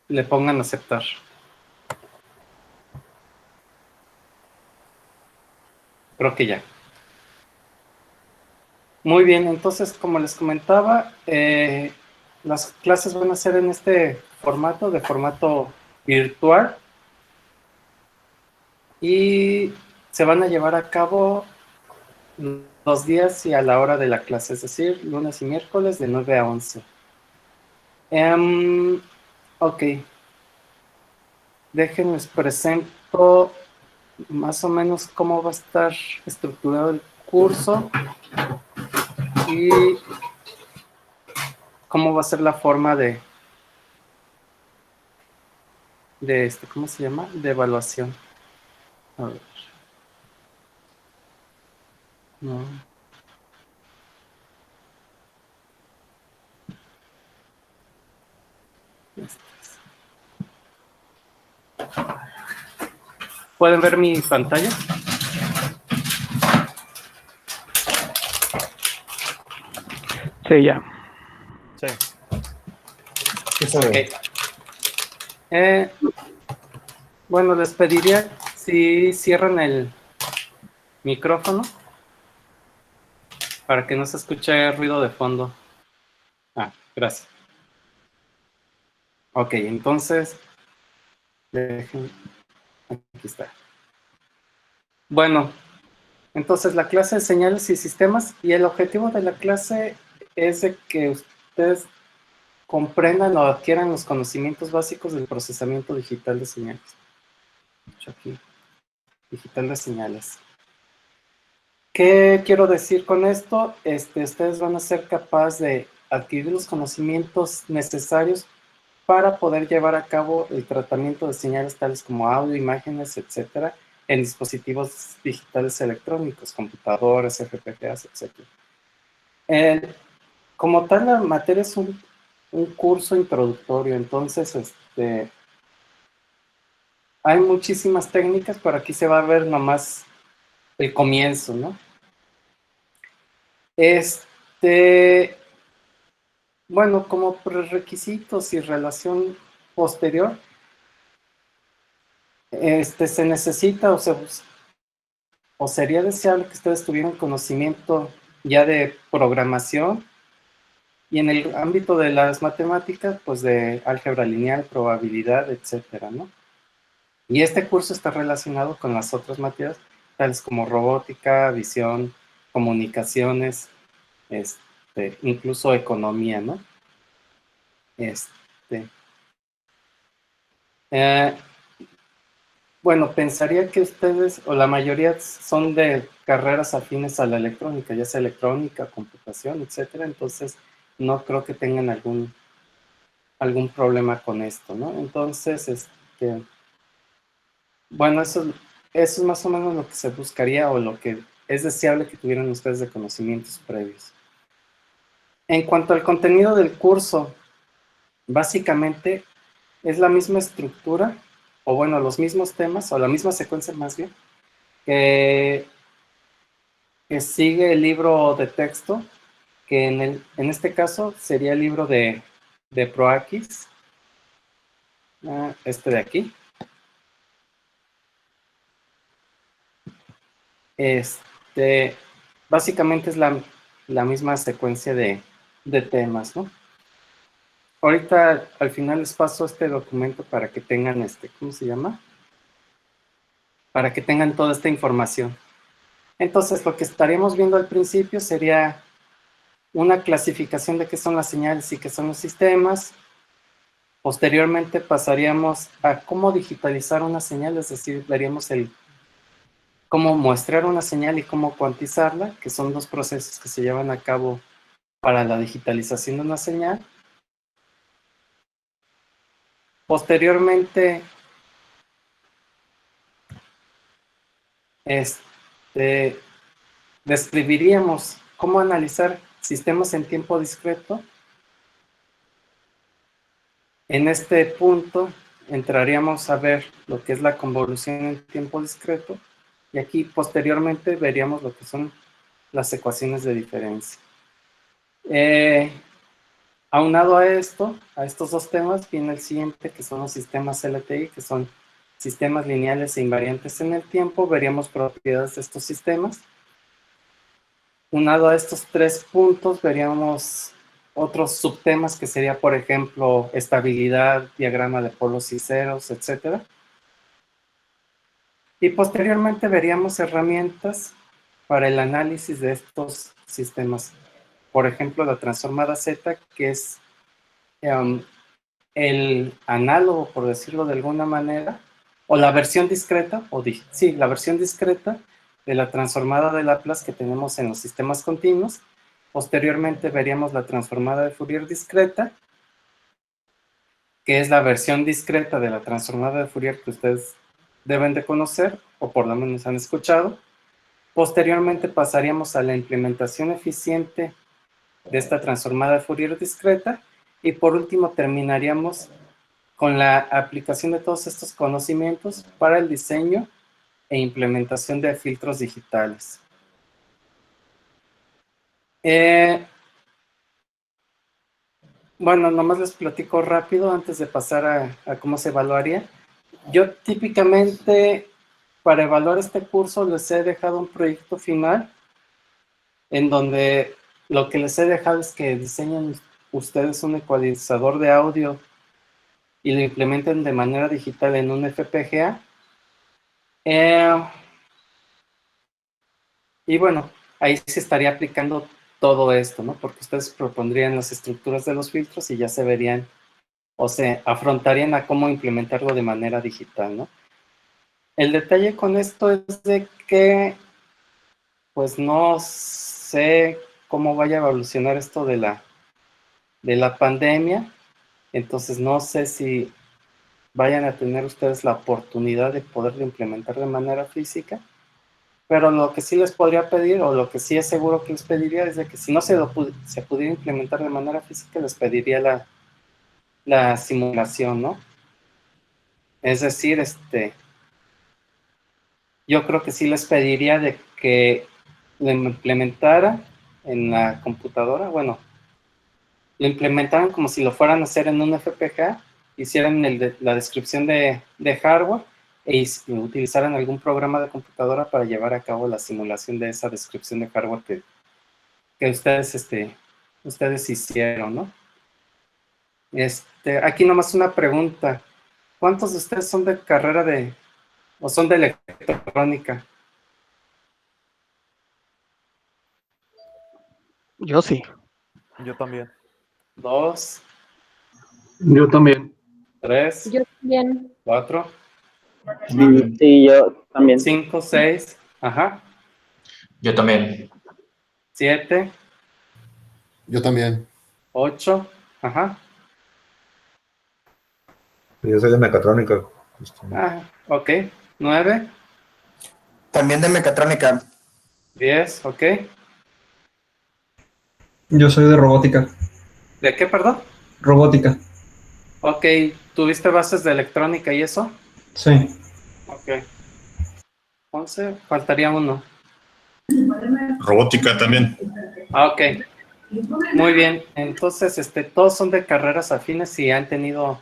le pongan aceptar. Creo que ya. Muy bien, entonces, como les comentaba, las clases van a ser en este formato, de formato virtual, y se van a llevar a cabo los días y a la hora de la clase, es decir, lunes y miércoles de 9 a 11. Ok, déjenles presento más o menos cómo va a estar estructurado el curso y cómo va a ser la forma de ¿cómo se llama? De evaluación. A ver. No. ¿Pueden ver mi pantalla? Sí, ya. Sí. Ok. Bueno, les pediría si cierran el micrófono para que no se escuche ruido de fondo. Ah, gracias. Ok, entonces, aquí está. Bueno, entonces la clase de señales y sistemas, y el objetivo de la clase es de que ustedes comprendan o adquieran los conocimientos básicos del procesamiento digital de señales. Aquí, digital de señales. ¿Qué quiero decir con esto? Ustedes van a ser capaces de adquirir los conocimientos necesarios para poder llevar a cabo el tratamiento de señales tales como audio, imágenes, etcétera, en dispositivos digitales electrónicos, computadores, FPGAs, etcétera. Como tal, la materia es un curso introductorio, entonces hay muchísimas técnicas, pero aquí se va a ver nomás el comienzo, ¿no? Bueno, como prerequisitos y relación posterior, se necesita o sería deseable que ustedes tuvieran conocimiento ya de programación y en el ámbito de las matemáticas, pues de álgebra lineal, probabilidad, etcétera, ¿no? Y este curso está relacionado con las otras materias, tales como robótica, visión, comunicaciones, incluso economía, ¿no? Este, eh, Bueno, pensaría que ustedes, o la mayoría, son de carreras afines a la electrónica, ya sea electrónica, computación, etcétera. Entonces, no creo que tengan algún problema con esto, ¿no? Entonces, bueno, eso es más o menos lo que se buscaría o lo que es deseable que tuvieran ustedes de conocimientos previos. En cuanto al contenido del curso, básicamente es la misma estructura, o bueno, los mismos temas, o la misma secuencia más bien, que sigue el libro de texto, que en este caso sería el libro de ProAxis, este de aquí. Básicamente es la misma secuencia de temas, ¿no? Ahorita al final les paso este documento para que tengan ¿cómo se llama? Para que tengan toda esta información. Entonces, lo que estaríamos viendo al principio sería una clasificación de qué son las señales y qué son los sistemas. Posteriormente pasaríamos a cómo digitalizar una señal, es decir, veríamos cómo muestrear una señal y cómo cuantizarla, que son dos procesos que se llevan a cabo para la digitalización de una señal. Posteriormente, describiríamos cómo analizar sistemas en tiempo discreto. En este punto entraríamos a ver lo que es la convolución en tiempo discreto y aquí posteriormente veríamos lo que son las ecuaciones de diferencia. Aunado a esto, a estos dos temas, viene el siguiente, que son los sistemas LTI, que son sistemas lineales e invariantes en el tiempo. Veríamos propiedades de estos sistemas. Unado a estos tres puntos, veríamos otros subtemas que sería, por ejemplo, estabilidad, diagrama de polos y ceros, etc. Y posteriormente veríamos herramientas para el análisis de estos sistemas. Por ejemplo, la transformada Z, que es el análogo, por decirlo de alguna manera, o la versión discreta, sí, la versión discreta de la transformada de Laplace que tenemos en los sistemas continuos. Posteriormente veríamos la transformada de Fourier discreta, que es la versión discreta de la transformada de Fourier que ustedes deben de conocer, o por lo menos han escuchado. Posteriormente pasaríamos a la implementación eficiente de esta transformada de Fourier discreta, y por último terminaríamos con la aplicación de todos estos conocimientos para el diseño e implementación de filtros digitales. Bueno, nomás les platico rápido antes de pasar a cómo se evaluaría. Yo típicamente, para evaluar este curso, les he dejado un proyecto final en donde lo que les he dejado es que diseñen ustedes un ecualizador de audio y lo implementen de manera digital en un FPGA. Y bueno, ahí se estaría aplicando todo esto, ¿no? Porque ustedes propondrían las estructuras de los filtros y ya se verían o se afrontarían a cómo implementarlo de manera digital, ¿no? El detalle con esto es de que, pues no sé cómo vaya a evolucionar esto de la pandemia, entonces no sé si vayan a tener ustedes la oportunidad de poderlo implementar de manera física. Pero lo que sí les podría pedir, o lo que sí es seguro que les pediría, es de que si no se pudiera implementar de manera física, les pediría la simulación, ¿no? Es decir, yo creo que sí les pediría de que lo implementara en la computadora, bueno, lo implementaran como si lo fueran a hacer en un FPGA, hicieran la descripción de hardware e utilizaran algún programa de computadora para llevar a cabo la simulación de esa descripción de hardware que ustedes hicieron, ¿no? Aquí nomás una pregunta. ¿Cuántos de ustedes son de carrera o son de electrónica? Yo sí. Yo también. 2, Yo también. 3, Yo también. 4, Sí, yo también. 5, 6, ajá, Yo también. 7, Yo también. 8, ajá, Yo soy de mecatrónica. ok, 9, También de mecatrónica. 10, ok. Yo soy de robótica. ¿De qué, perdón? Robótica. Ok, ¿tuviste bases de electrónica y eso? Sí. Ok. 11, faltaría uno. Robótica también. Ok. Muy bien. Entonces, todos son de carreras afines y han tenido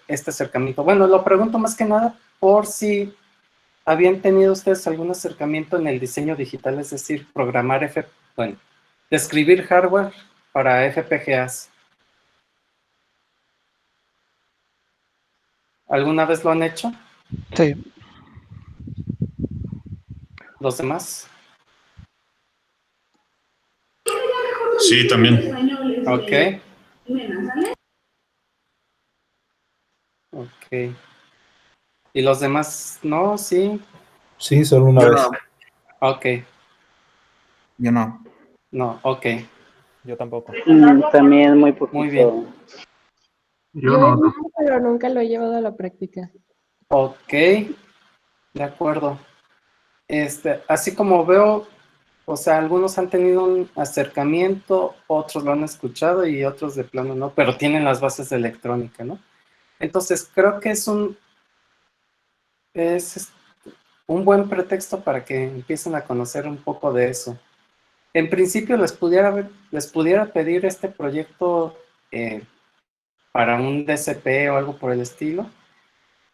este acercamiento. Bueno, lo pregunto más que nada por si habían tenido ustedes algún acercamiento en el diseño digital, es decir, bueno, describir hardware para FPGAs. ¿Alguna vez lo han hecho? Sí. ¿Los demás? Sí, también. Ok. Ok. ¿Y los demás no? ¿Sí? Sí, solo una Yo vez. no. Ok. Yo no. No, ok. Yo tampoco. También muy Muy bien. poquito. Yo he visto, pero nunca lo he llevado a la práctica. Ok. De acuerdo. Así como veo, o sea, algunos han tenido un acercamiento, otros lo han escuchado y otros de plano no, pero tienen las bases de electrónica, ¿no? Entonces, creo que es un buen pretexto para que empiecen a conocer un poco de eso. En principio les pudiera pedir este proyecto para un DCP o algo por el estilo,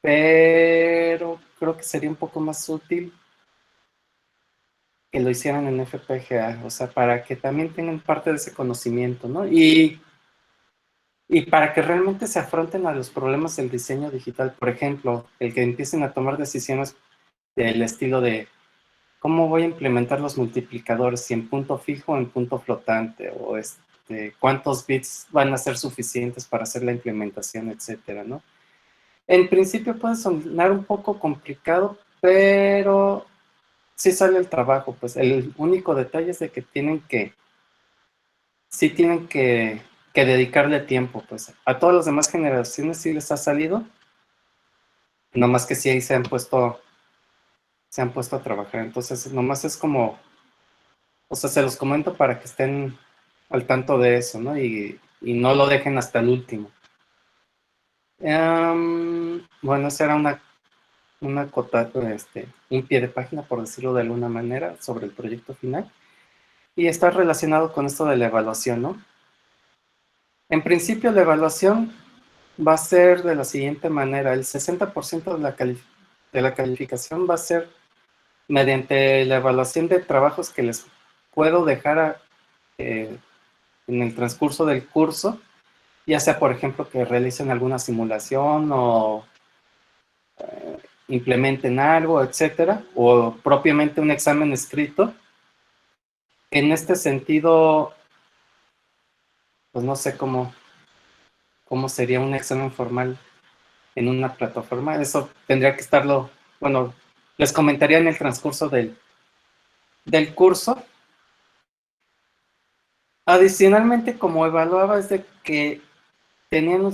pero creo que sería un poco más útil que lo hicieran en FPGA, o sea, para que también tengan parte de ese conocimiento, ¿no? Y para que realmente se afronten a los problemas del diseño digital, por ejemplo, el que empiecen a tomar decisiones del estilo de cómo voy a implementar los multiplicadores, si en punto fijo o en punto flotante, o cuántos bits van a ser suficientes para hacer la implementación, etcétera, ¿no? En principio puede sonar un poco complicado, pero sí sale el trabajo, pues el único detalle es de que tienen que dedicarle tiempo, pues a todas las demás generaciones sí les ha salido, nomás que sí ahí se han puesto a trabajar. Entonces nomás es como, o sea, se los comento para que estén al tanto de eso, ¿no? Y no lo dejen hasta el último. Bueno, esa era un pie de página, por decirlo de alguna manera, sobre el proyecto final. Y está relacionado con esto de la evaluación, ¿no? En principio, la evaluación va a ser de la siguiente manera. El 60% de la calificación va a ser mediante la evaluación de trabajos que les puedo dejar en el transcurso del curso, ya sea, por ejemplo, que realicen alguna simulación o implementen algo, etcétera, o propiamente un examen escrito. En este sentido, pues no sé cómo sería un examen formal en una plataforma. Eso tendría que estarlo, bueno, les comentaría en el transcurso del curso. Adicionalmente, como evaluaba, es de que tenían,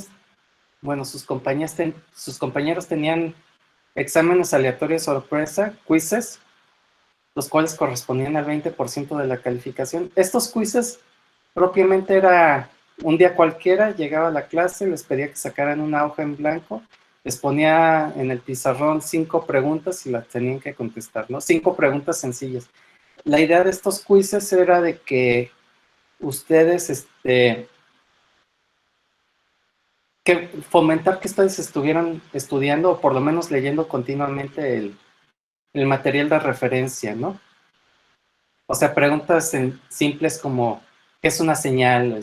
bueno, sus compañeros tenían exámenes aleatorios sorpresa, quizzes, los cuales correspondían al 20% de la calificación. Estos quizzes propiamente era un día cualquiera, llegaba a la clase, les pedía que sacaran una hoja en blanco, les ponía en el pizarrón 5 preguntas y las tenían que contestar, ¿no? 5 preguntas sencillas. La idea de estos quizzes era de que ustedes, que fomentar que ustedes estuvieran estudiando o por lo menos leyendo continuamente el material de referencia, ¿no? O sea, preguntas simples como, ¿qué es una señal?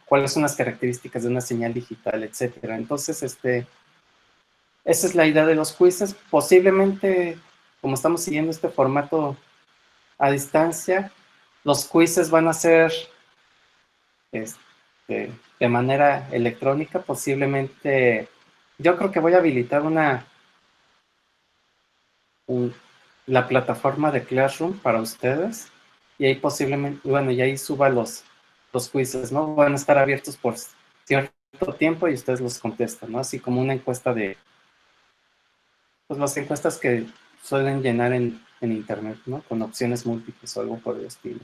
¿Cuáles son las características de una señal digital? Etcétera. Entonces, esa es la idea de los quizzes. Posiblemente, como estamos siguiendo este formato a distancia, los quizzes van a ser de manera electrónica. Posiblemente, yo creo que voy a habilitar la plataforma de Classroom para ustedes, y ahí posiblemente, bueno, y ahí suba los quizzes, ¿no? Van a estar abiertos por cierto tiempo y ustedes los contestan, ¿no? Así como una encuesta pues las encuestas que suelen llenar en internet, ¿no? Con opciones múltiples o algo por el estilo.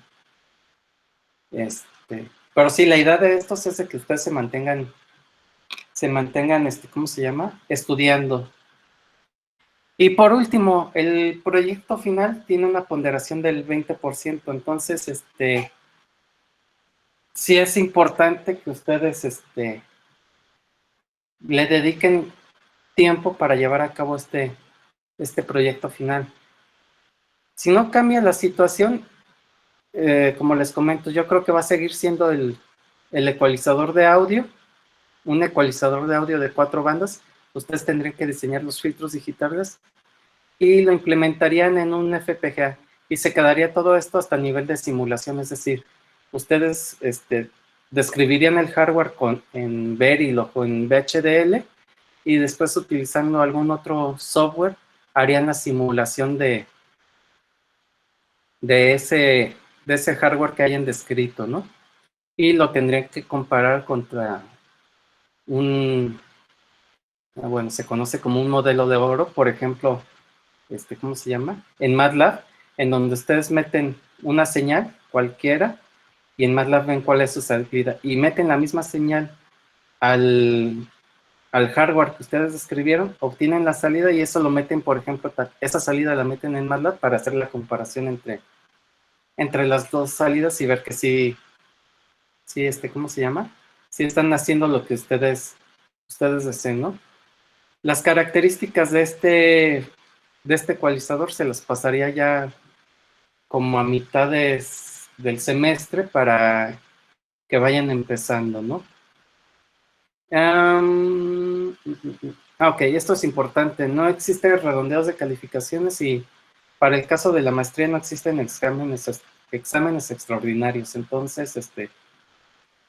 Pero sí, la idea de estos es de que ustedes se mantengan, ¿cómo se llama? Estudiando. Y por último, el proyecto final tiene una ponderación del 20%, entonces, sí es importante que ustedes, le dediquen tiempo para llevar a cabo este proyecto final. Si no cambia la situación, como les comento, yo creo que va a seguir siendo el ecualizador de audio, un ecualizador de audio de 4 bandas. Ustedes tendrían que diseñar los filtros digitales y lo implementarían en un FPGA y se quedaría todo esto hasta el nivel de simulación, es decir, ustedes describirían el hardware en Verilog o en VHDL y después utilizando algún otro software harían la simulación de ese hardware que hayan descrito, ¿no? Y lo tendrían que comparar contra bueno, se conoce como un modelo de oro, por ejemplo, ¿cómo se llama? En MATLAB, en donde ustedes meten una señal cualquiera y en MATLAB ven cuál es su salida y meten la misma señal al hardware que ustedes describieron, obtienen la salida y eso lo meten, por ejemplo, esa salida la meten en MATLAB para hacer la comparación entre entre las dos salidas y ver que sí, ¿cómo se llama? Sí están haciendo lo que ustedes deseen, ¿no? Las características de este ecualizador se las pasaría ya como a mitad del semestre para que vayan empezando, ¿no? Ok, esto es importante. No existen redondeos de calificaciones y para el caso de la maestría no existen exámenes extraordinarios. Entonces,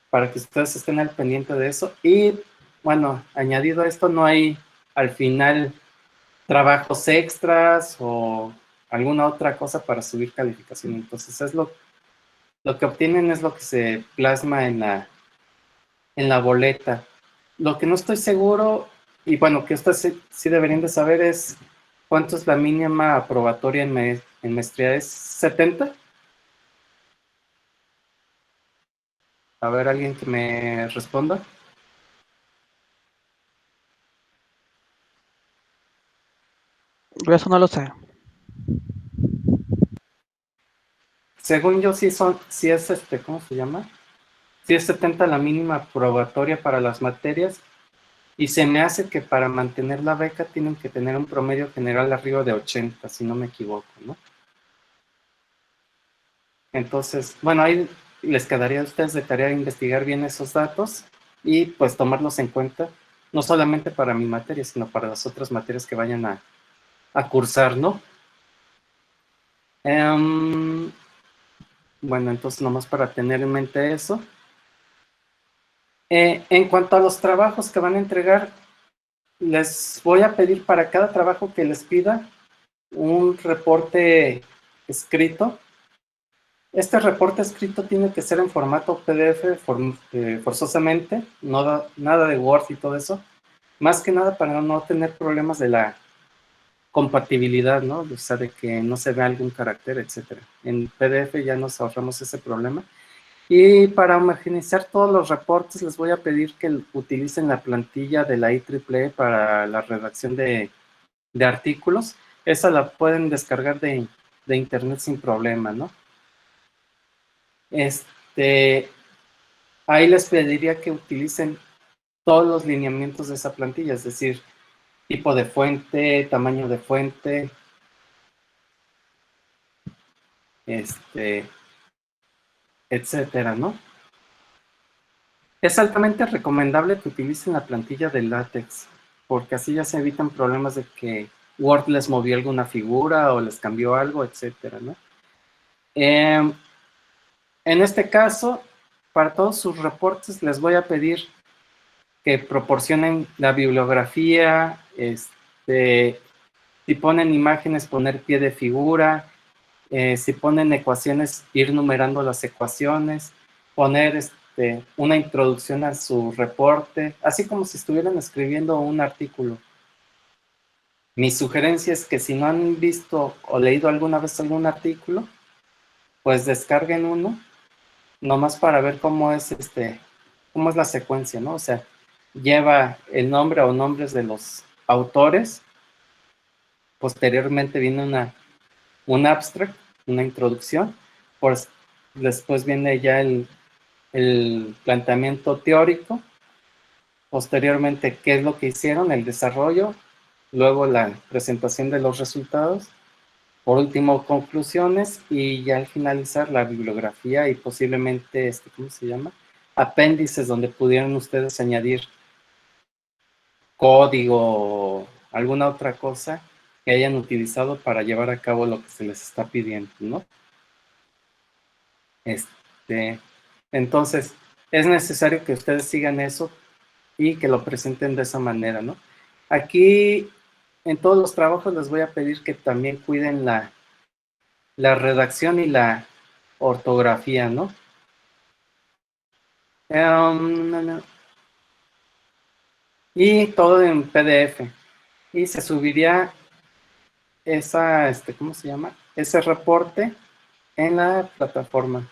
para que ustedes estén al pendiente de eso. Y, bueno, añadido a esto, no hay al final trabajos extras o alguna otra cosa para subir calificación. Entonces, es lo que obtienen es lo que se plasma en la boleta. Lo que no estoy seguro, y bueno, que ustedes sí deberían de saber es cuánto es la mínima aprobatoria en maestría. ¿Es 70? A ver, alguien que me responda. Yo eso no lo sé. Según yo, sí es ¿cómo se llama? Sí es 70 la mínima aprobatoria para las materias, y se me hace que para mantener la beca tienen que tener un promedio general arriba de 80, si no me equivoco, ¿no? Entonces, bueno, ahí les quedaría a ustedes de tarea investigar bien esos datos y pues tomarlos en cuenta, no solamente para mi materia, sino para las otras materias que vayan a cursar, ¿no? Bueno, entonces nomás para tener en mente eso. En cuanto a los trabajos que van a entregar, les voy a pedir para cada trabajo que les pida un reporte escrito. Este reporte escrito tiene que ser en formato PDF forzosamente, nada de Word y todo eso. Más que nada para no tener problemas de la compatibilidad, ¿no? O sea, de que no se vea algún carácter, etcétera. En PDF ya nos ahorramos ese problema. Y para homogeneizar todos los reportes, les voy a pedir que utilicen la plantilla de la IEEE para la redacción de artículos. Esa la pueden descargar de internet sin problema, ¿no? Ahí les pediría que utilicen todos los lineamientos de esa plantilla, es decir, tipo de fuente, tamaño de fuente, etcétera, ¿no? Es altamente recomendable que utilicen la plantilla de LaTeX, porque así ya se evitan problemas de que Word les movió alguna figura o les cambió algo, etcétera, ¿no? En este caso, para todos sus reportes les voy a pedir que proporcionen la bibliografía, si ponen imágenes, poner pie de figura, si ponen ecuaciones, ir numerando las ecuaciones, poner una introducción a su reporte, así como si estuvieran escribiendo un artículo. Mi sugerencia es que si no han visto o leído alguna vez algún artículo, pues descarguen uno, nomás para ver cómo es la secuencia, ¿no? O sea, lleva el nombre o nombres de los autores, posteriormente viene un abstract, una introducción, pues después viene ya el planteamiento teórico, posteriormente qué es lo que hicieron, el desarrollo, luego la presentación de los resultados, por último conclusiones y ya al finalizar la bibliografía y posiblemente, ¿cómo se llama? Apéndices donde pudieran ustedes añadir código o alguna otra cosa que hayan utilizado para llevar a cabo lo que se les está pidiendo, ¿no? Entonces, es necesario que ustedes sigan eso y que lo presenten de esa manera, ¿no? Aquí, en todos los trabajos les voy a pedir que también cuiden la redacción y la ortografía, ¿no? Y todo en PDF. Y se subiría ¿cómo se llama? Ese reporte en la plataforma.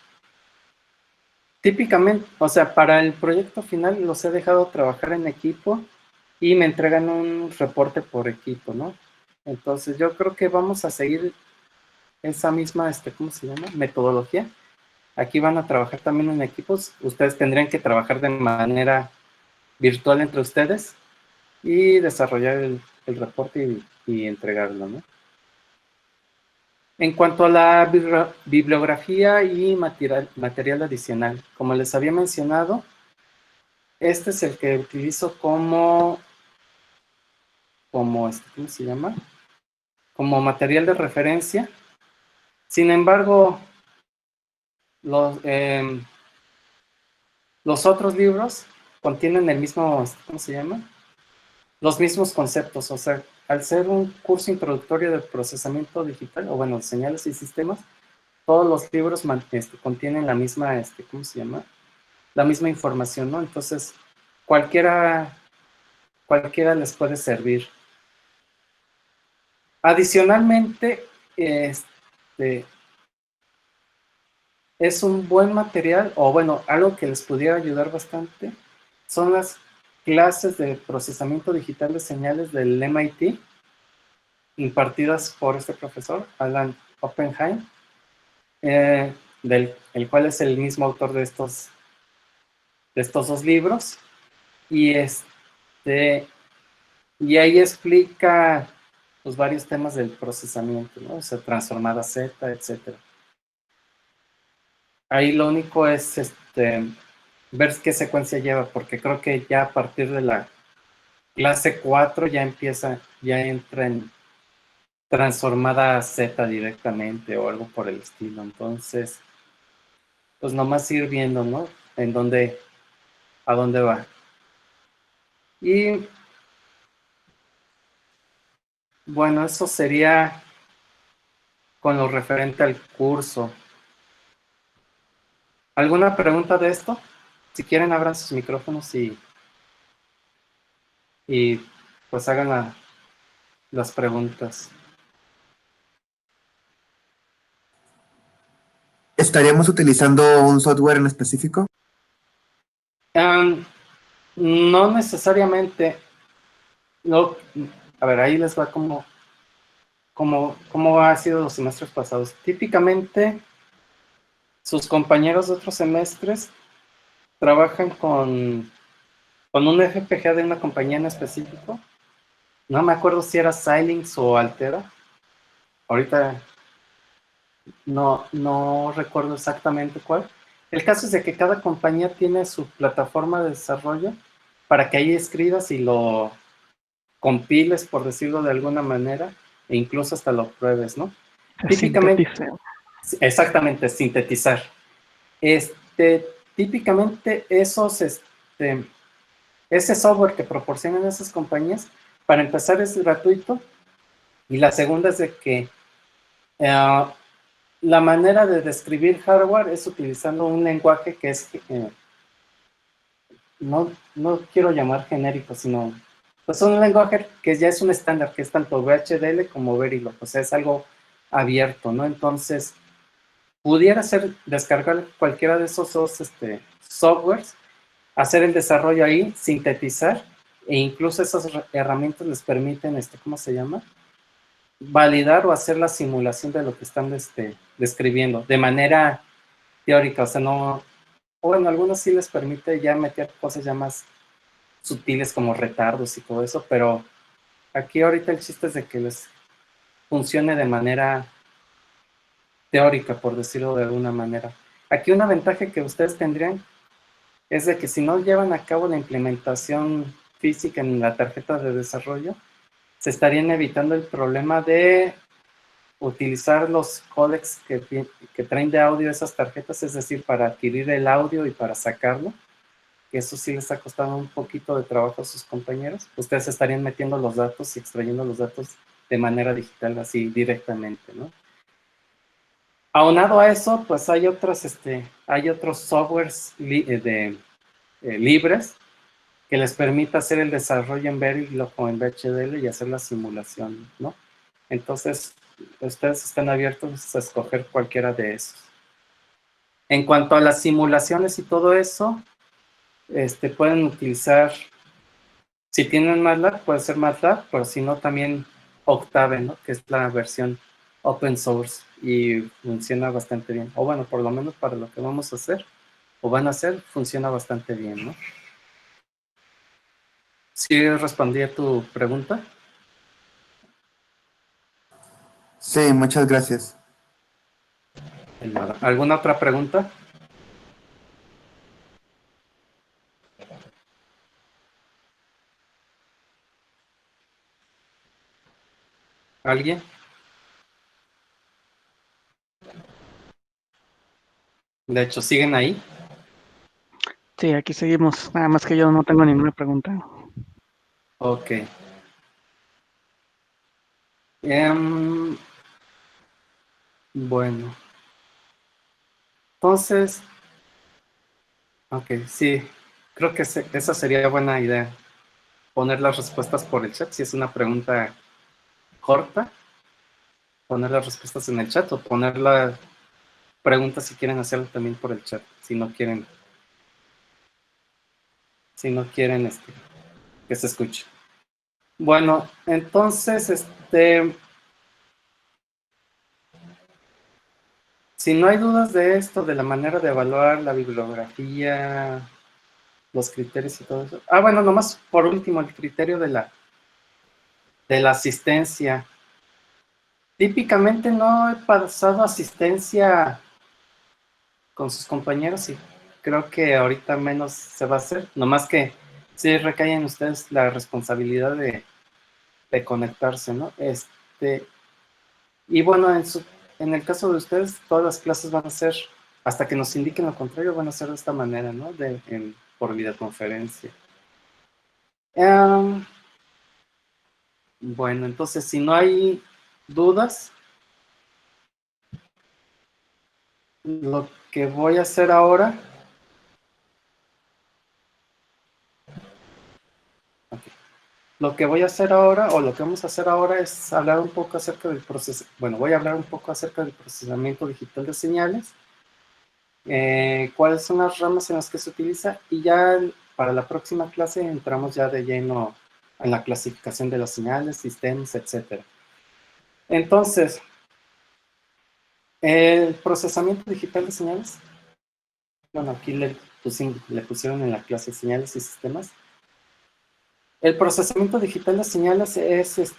Típicamente, o sea, para el proyecto final los he dejado trabajar en equipo y me entregan un reporte por equipo, ¿no? Entonces yo creo que vamos a seguir esa misma, ¿cómo se llama? Metodología. Aquí van a trabajar también en equipos. Ustedes tendrían que trabajar de manera virtual entre ustedes y desarrollar el reporte y entregarlo, ¿no? En cuanto a la bibliografía y material adicional, como les había mencionado, este es el que utilizo como ¿cómo se llama? Como material de referencia. Sin embargo, los otros libros contienen el mismo, ¿cómo se llama? Los mismos conceptos, o sea, al ser un curso introductorio de procesamiento digital, o bueno, de señales y sistemas, todos los libros contienen la misma, ¿cómo se llama? La misma información, ¿no? Entonces, cualquiera les puede servir. Adicionalmente, es un buen material, o bueno, algo que les pudiera ayudar bastante, son las clases de procesamiento digital de señales del MIT, impartidas por este profesor, Alan Oppenheim, el cual es el mismo autor de estos dos libros, y ahí explica los varios temas del procesamiento, ¿no? O sea, transformada Z, etcétera. Ahí lo único es ver qué secuencia lleva, porque creo que ya a partir de la clase 4 ya entra en transformada Z directamente o algo por el estilo. Entonces, pues nomás ir viendo, ¿no? A dónde va. Y bueno, eso sería con lo referente al curso. ¿Alguna pregunta de esto? Si quieren, abran sus micrófonos y pues hagan las preguntas. ¿Estaríamos utilizando un software en específico? No necesariamente. A ver, ahí les va cómo ha sido los semestres pasados. Típicamente, sus compañeros de otros semestres trabajan con un FPGA de una compañía en específico. No me acuerdo si era Xilinx o Altera. Ahorita no recuerdo exactamente cuál. El caso es de que cada compañía tiene su plataforma de desarrollo para que ahí escribas y lo compiles, por decirlo de alguna manera, e incluso hasta lo pruebes, ¿no? Típicamente, exactamente, sintetizar. Típicamente ese software que proporcionan esas compañías, para empezar es gratuito, y la segunda es de que la manera de describir hardware es utilizando un lenguaje que es, no quiero llamar genérico, sino pues un lenguaje que ya es un estándar, que es tanto VHDL como Verilog, o sea, es algo abierto, ¿no? Entonces, pudiera ser descargar cualquiera de esos dos softwares, hacer el desarrollo ahí, sintetizar, e incluso esas herramientas les permiten, ¿cómo se llama? Validar o hacer la simulación de lo que están describiendo, de manera teórica, o sea, no, bueno, algunos sí les permite ya meter cosas ya más sutiles como retardos y todo eso, pero aquí ahorita el chiste es de que les funcione de manera teórica, por decirlo de alguna manera. Aquí una ventaja que ustedes tendrían es de que si no llevan a cabo la implementación física en la tarjeta de desarrollo, se estarían evitando el problema de utilizar los códecs que traen de audio esas tarjetas, es decir, para adquirir el audio y para sacarlo, que eso sí les ha costado un poquito de trabajo a sus compañeros. Ustedes estarían metiendo los datos y extrayendo los datos de manera digital, así directamente, ¿no? Aunado a eso, pues hay otros softwares libres que les permita hacer el desarrollo en Verilog o en VHDL y hacer la simulación, ¿no? Entonces, ustedes están abiertos a escoger cualquiera de esos. En cuanto a las simulaciones y todo eso, pueden utilizar, si tienen MATLAB, puede ser MATLAB, pero si no, también Octave, ¿no? Que es la versión open source. y funciona bastante bien. O bueno, por lo menos para lo que vamos a hacer o van a hacer, funciona bastante bien, ¿no? ¿Sí respondí a tu pregunta? Sí, muchas gracias. De nada. ¿Alguna otra pregunta? ¿Alguien? De hecho, ¿siguen ahí? Sí, aquí seguimos. Nada más que yo no tengo ninguna pregunta. Ok. Bueno. Entonces, ok, sí. Creo que esa sería buena idea. Poner las respuestas por el chat. Si es una pregunta corta, poner las respuestas en el chat o poner las preguntas si quieren hacerlo también por el chat. Si no quieren que se escuche. Bueno, entonces, si no hay dudas de esto, de la manera de evaluar la bibliografía, los criterios y todo eso. Ah, bueno, nomás por último, el criterio de la asistencia. Típicamente no he pasado asistencia con sus compañeros y creo que ahorita menos se va a hacer. Nomás que sí recae en ustedes la responsabilidad de conectarse, ¿no? Y bueno, en el caso de ustedes, todas las clases van a ser, hasta que nos indiquen lo contrario, van a ser de esta manera, ¿no? Por videoconferencia. Bueno, entonces, si no hay dudas, lo que voy a hacer ahora... Lo que voy a hacer ahora, o lo que vamos a hacer ahora, es hablar un poco acerca del proceso. Bueno, voy a hablar un poco acerca del procesamiento digital de señales, cuáles son las ramas en las que se utiliza, y ya para la próxima clase entramos ya de lleno en la clasificación de las señales, sistemas, etc. Entonces, el procesamiento digital de señales, bueno, aquí le pusieron en la clase señales y sistemas. El procesamiento digital de señales es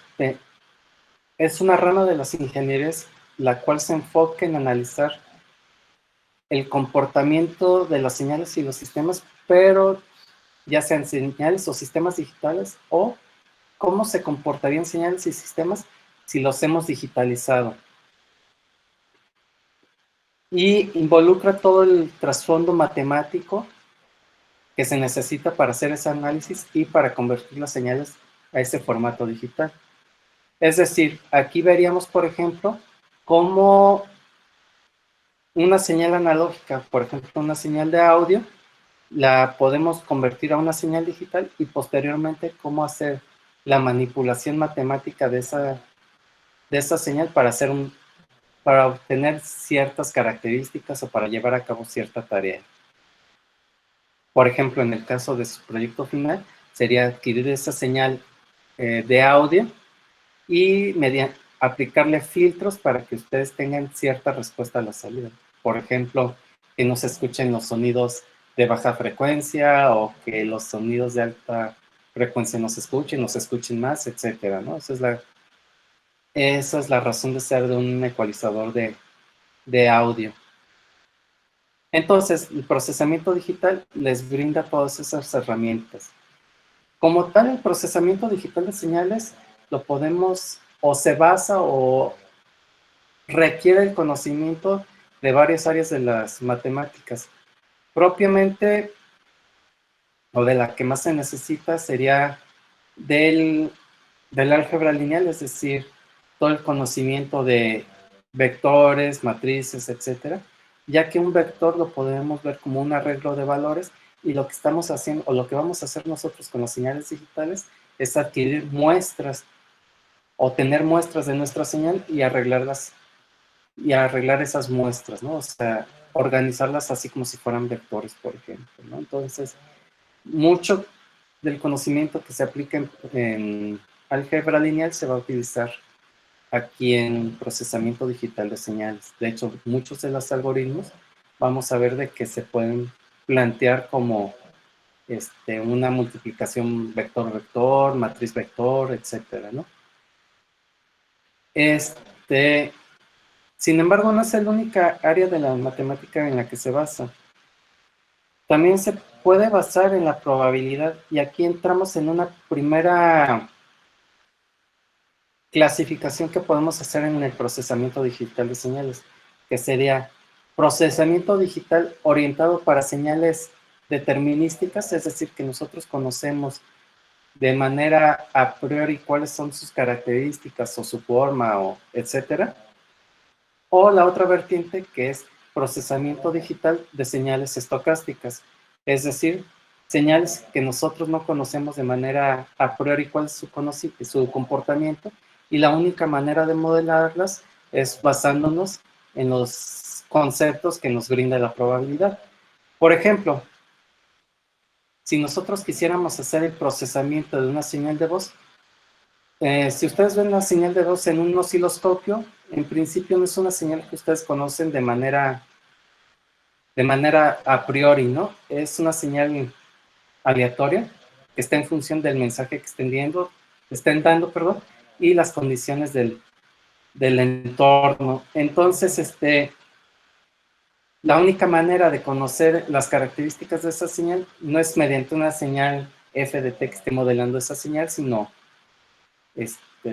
una rama de las ingenierías la cual se enfoca en analizar el comportamiento de las señales y los sistemas, pero ya sean señales o sistemas digitales, o cómo se comportarían señales y sistemas si los hemos digitalizado. Y involucra todo el trasfondo matemático que se necesita para hacer ese análisis y para convertir las señales a ese formato digital. Es decir, aquí veríamos, por ejemplo, cómo una señal analógica, por ejemplo, una señal de audio, la podemos convertir a una señal digital y posteriormente cómo hacer la manipulación matemática de esa señal para obtener ciertas características o para llevar a cabo cierta tarea. Por ejemplo, en el caso de su proyecto final, sería adquirir esa señal de audio y aplicarle filtros para que ustedes tengan cierta respuesta a la salida. Por ejemplo, que no se escuchen los sonidos de baja frecuencia o que los sonidos de alta frecuencia no se escuchen más, etcétera, ¿no? Esa es la razón de ser de un ecualizador de audio. Entonces, el procesamiento digital les brinda todas esas herramientas. Como tal, el procesamiento digital de señales lo podemos, o se basa o requiere el conocimiento de varias áreas de las matemáticas. Propiamente, o de la que más se necesita, sería del álgebra lineal, es decir, todo el conocimiento de vectores, matrices, etcétera, ya que un vector lo podemos ver como un arreglo de valores y lo que estamos haciendo, o lo que vamos a hacer nosotros con las señales digitales, es adquirir muestras o tener muestras de nuestra señal y arreglarlas y arreglar esas muestras, ¿no? O sea, organizarlas así como si fueran vectores, por ejemplo, ¿no? Entonces, mucho del conocimiento que se aplica en álgebra lineal se va a utilizar aquí en procesamiento digital de señales. De hecho, muchos de los algoritmos vamos a ver de que se pueden plantear como una multiplicación vector-vector, matriz-vector, etcétera, ¿no? Sin embargo, no es la única área de la matemática en la que se basa. También se puede basar en la probabilidad, y aquí entramos en una primera clasificación que podemos hacer en el procesamiento digital de señales, que sería procesamiento digital orientado para señales determinísticas, es decir, que nosotros conocemos de manera a priori cuáles son sus características o su forma, o etcétera. O la otra vertiente, que es procesamiento digital de señales estocásticas, es decir, señales que nosotros no conocemos de manera a priori cuál es su comportamiento, y la única manera de modelarlas es basándonos en los conceptos que nos brinda la probabilidad. Por ejemplo, si nosotros quisiéramos hacer el procesamiento de una señal de voz, si ustedes ven la señal de voz en un osciloscopio, en principio no es una señal que ustedes conocen de manera a priori, ¿no? Es una señal aleatoria que está en función del mensaje que estén dando, perdón, y las condiciones del entorno. Entonces, la única manera de conocer las características de esa señal no es mediante una señal f de t que esté modelando esa señal, sino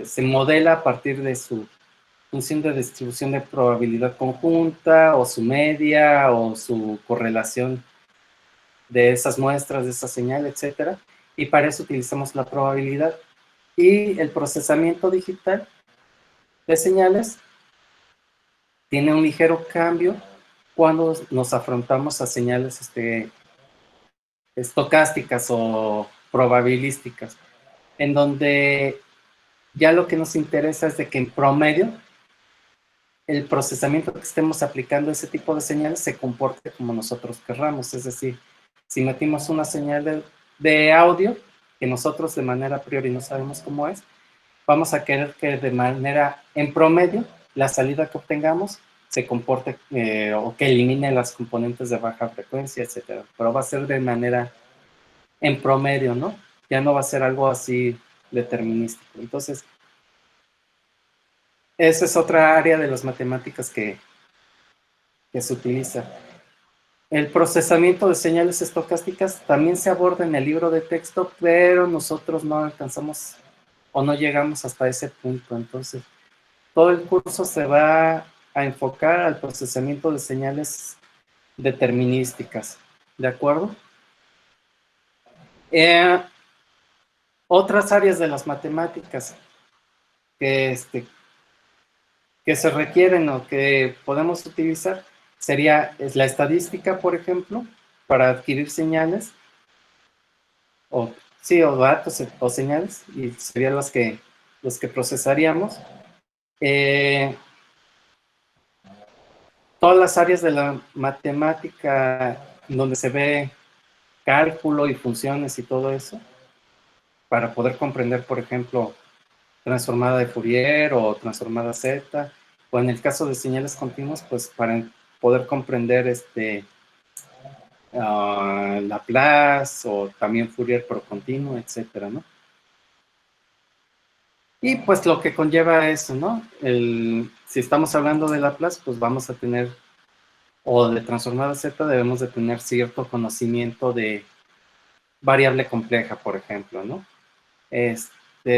se modela a partir de su función de distribución de probabilidad conjunta, o su media, o su correlación de esas muestras, de esa señal, etcétera. Y para eso utilizamos la probabilidad. Y el procesamiento digital de señales tiene un ligero cambio cuando nos afrontamos a señales estocásticas o probabilísticas, en donde ya lo que nos interesa es de que en promedio el procesamiento que estemos aplicando a ese tipo de señales se comporte como nosotros querramos. Es decir, si metimos una señal de audio que nosotros de manera a priori no sabemos cómo es, vamos a querer que de manera en promedio la salida que obtengamos se comporte o que elimine las componentes de baja frecuencia, etcétera. Pero va a ser de manera en promedio, ¿no? Ya no va a ser algo así determinístico. Entonces, esa es otra área de las matemáticas que se utiliza. El procesamiento de señales estocásticas también se aborda en el libro de texto, pero nosotros no alcanzamos o no llegamos hasta ese punto. Entonces, todo el curso se va a enfocar al procesamiento de señales determinísticas. ¿De acuerdo? Otras áreas de las matemáticas que se requieren o que podemos utilizar sería la estadística, por ejemplo, para adquirir señales, o datos o señales, y serían los que procesaríamos. Todas las áreas de la matemática donde se ve cálculo y funciones y todo eso, para poder comprender, por ejemplo, transformada de Fourier o transformada Z, o en el caso de señales continuas, pues para poder comprender Laplace, o también Fourier pero continuo, etcétera, ¿no? Y pues lo que conlleva eso, ¿no? Si estamos hablando de Laplace, pues vamos a tener, o de transformada Z, debemos de tener cierto conocimiento de variable compleja, por ejemplo, ¿no?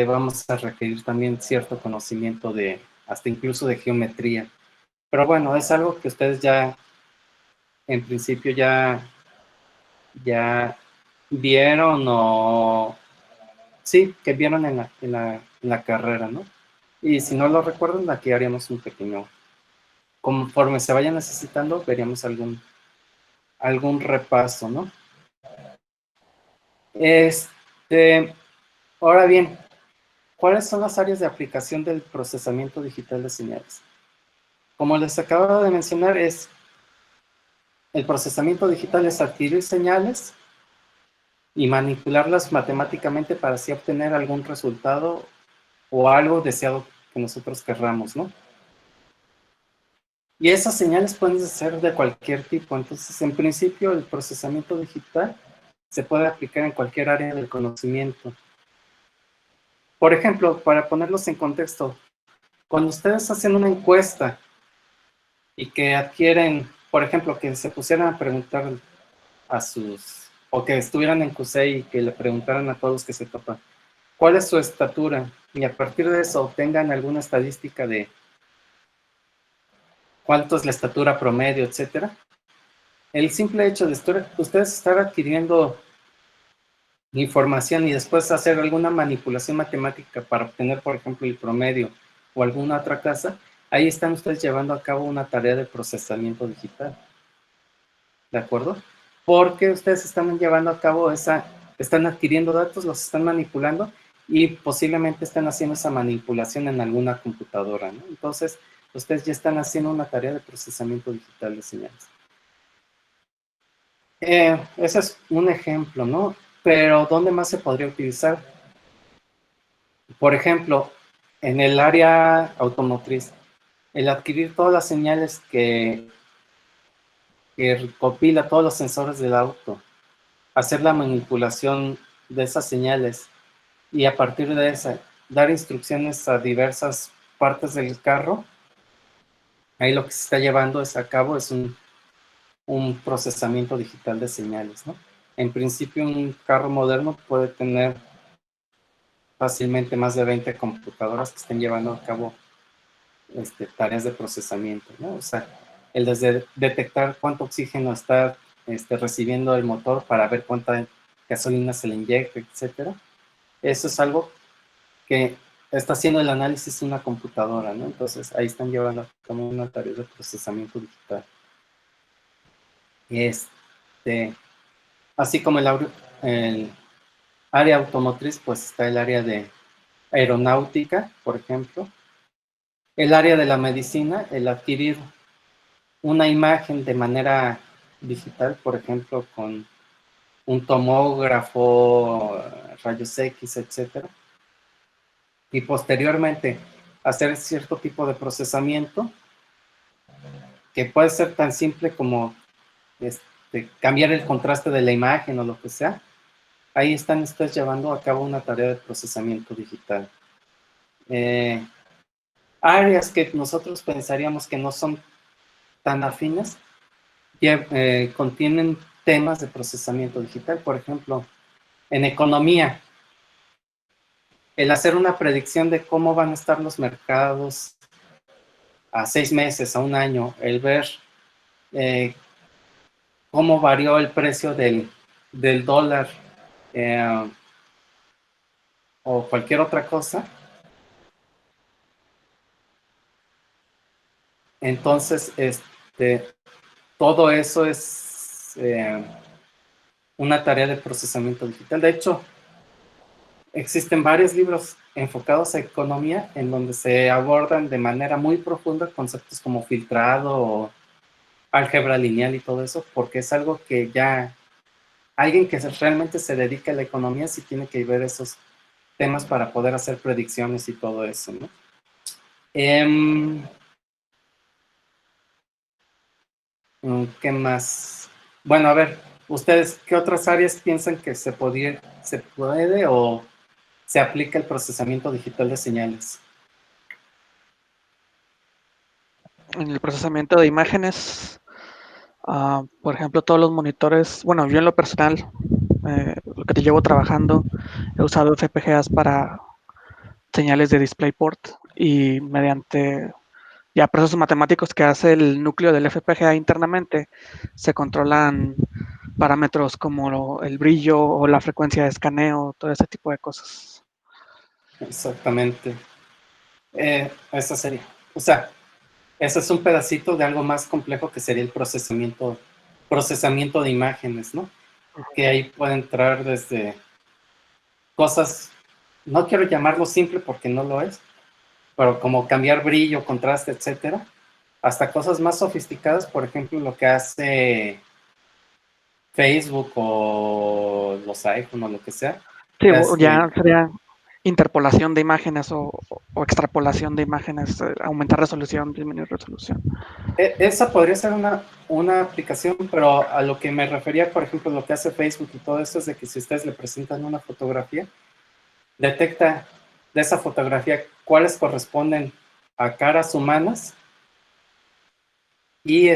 Vamos a requerir también cierto conocimiento hasta incluso de geometría. Pero bueno, es algo que ustedes ya, en principio, ya vieron, o sí, que vieron en la carrera, ¿no? Y si no lo recuerdan, aquí haríamos un pequeño, conforme se vaya necesitando, veríamos algún repaso, ¿no? Ahora bien, ¿cuáles son las áreas de aplicación del procesamiento digital de señales? Como les acabo de mencionar, el procesamiento digital es adquirir señales y manipularlas matemáticamente para así obtener algún resultado o algo deseado que que nosotros querramos, ¿no? Y esas señales pueden ser de cualquier tipo. Entonces, en principio, el procesamiento digital se puede aplicar en cualquier área del conocimiento. Por ejemplo, para ponerlos en contexto, cuando ustedes hacen una encuesta y que adquieren, por ejemplo, que se pusieran a preguntar a sus, o que estuvieran en CUSEI y que le preguntaran a todos que se topan, ¿cuál es su estatura? Y a partir de eso obtengan alguna estadística de cuánto es la estatura promedio, etcétera. El simple hecho de ustedes estar adquiriendo información y después hacer alguna manipulación matemática para obtener, por ejemplo, el promedio o alguna otra cosa, ahí están ustedes llevando a cabo una tarea de procesamiento digital. ¿De acuerdo? Porque ustedes están llevando a cabo están adquiriendo datos, los están manipulando y posiblemente están haciendo esa manipulación en alguna computadora, ¿no? Entonces, ustedes ya están haciendo una tarea de procesamiento digital de señales. Ese es un ejemplo, ¿no? Pero, ¿dónde más se podría utilizar? Por ejemplo, en el área automotriz, el adquirir todas las señales que recopila todos los sensores del auto, hacer la manipulación de esas señales y a partir de esa, dar instrucciones a diversas partes del carro, ahí lo que se está llevando a cabo es un procesamiento digital de señales, ¿no? En principio, un carro moderno puede tener fácilmente más de 20 computadoras que estén llevando a cabo tareas de procesamiento, ¿no? O sea, el desde detectar cuánto oxígeno está recibiendo el motor para ver cuánta gasolina se le inyecta, etcétera. Eso es algo que está haciendo el análisis una computadora, ¿no? Entonces, ahí están llevando a cabo una tarea de procesamiento digital. Así como el área automotriz, pues está el área de aeronáutica, por ejemplo. El área de la medicina, el adquirir una imagen de manera digital, por ejemplo, con un tomógrafo, rayos X, etcétera. Y posteriormente hacer cierto tipo de procesamiento que puede ser tan simple como cambiar el contraste de la imagen o lo que sea. Ahí están ustedes llevando a cabo una tarea de procesamiento digital. Áreas que nosotros pensaríamos que no son tan afines, contienen temas de procesamiento digital. Por ejemplo, en economía, el hacer una predicción de cómo van a estar los mercados a 6 meses, a un año, el ver cómo varió el precio del dólar o cualquier otra cosa. Entonces, todo eso es una tarea de procesamiento digital. De hecho, existen varios libros enfocados a economía en donde se abordan de manera muy profunda conceptos como filtrado o álgebra lineal y todo eso, porque es algo que ya alguien que realmente se dedica a la economía sí tiene que ver esos temas para poder hacer predicciones y todo eso, ¿no? ¿Qué más? Bueno, a ver, ustedes, ¿qué otras áreas piensan que se puede o se aplica el procesamiento digital de señales? En el procesamiento de imágenes, por ejemplo, todos los monitores, bueno, yo en lo personal, lo que te llevo trabajando, he usado FPGAs para señales de DisplayPort y mediante ya procesos matemáticos que hace el núcleo del FPGA internamente, se controlan parámetros como el brillo o la frecuencia de escaneo, todo ese tipo de cosas. Exactamente. Esa sería, o sea, ese es un pedacito de algo más complejo que sería el procesamiento de imágenes, ¿no? Que ahí puede entrar desde cosas, no quiero llamarlo simple porque no lo es, pero como cambiar brillo, contraste, etcétera, hasta cosas más sofisticadas, por ejemplo, lo que hace Facebook o los iPhone o lo que sea. Sí, ya sería interpolación de imágenes o extrapolación de imágenes, aumentar resolución, disminuir resolución. Esa podría ser una aplicación, pero a lo que me refería, por ejemplo, lo que hace Facebook y todo esto es de que si ustedes le presentan una fotografía, detecta de esa fotografía cuáles corresponden a caras humanas y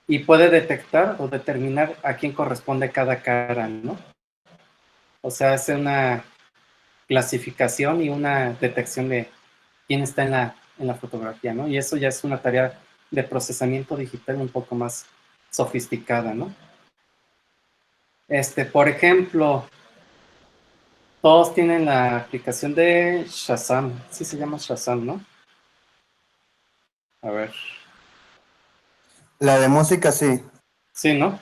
y puede detectar o determinar a quién corresponde cada cara, ¿no? O sea, hace una clasificación y una detección de quién está en la fotografía, ¿no? Y eso ya es una tarea de procesamiento digital un poco más sofisticada, ¿no? Por ejemplo, todos tienen la aplicación de Shazam, sí se llama Shazam, ¿no? A ver. La de música, sí. Sí, ¿no?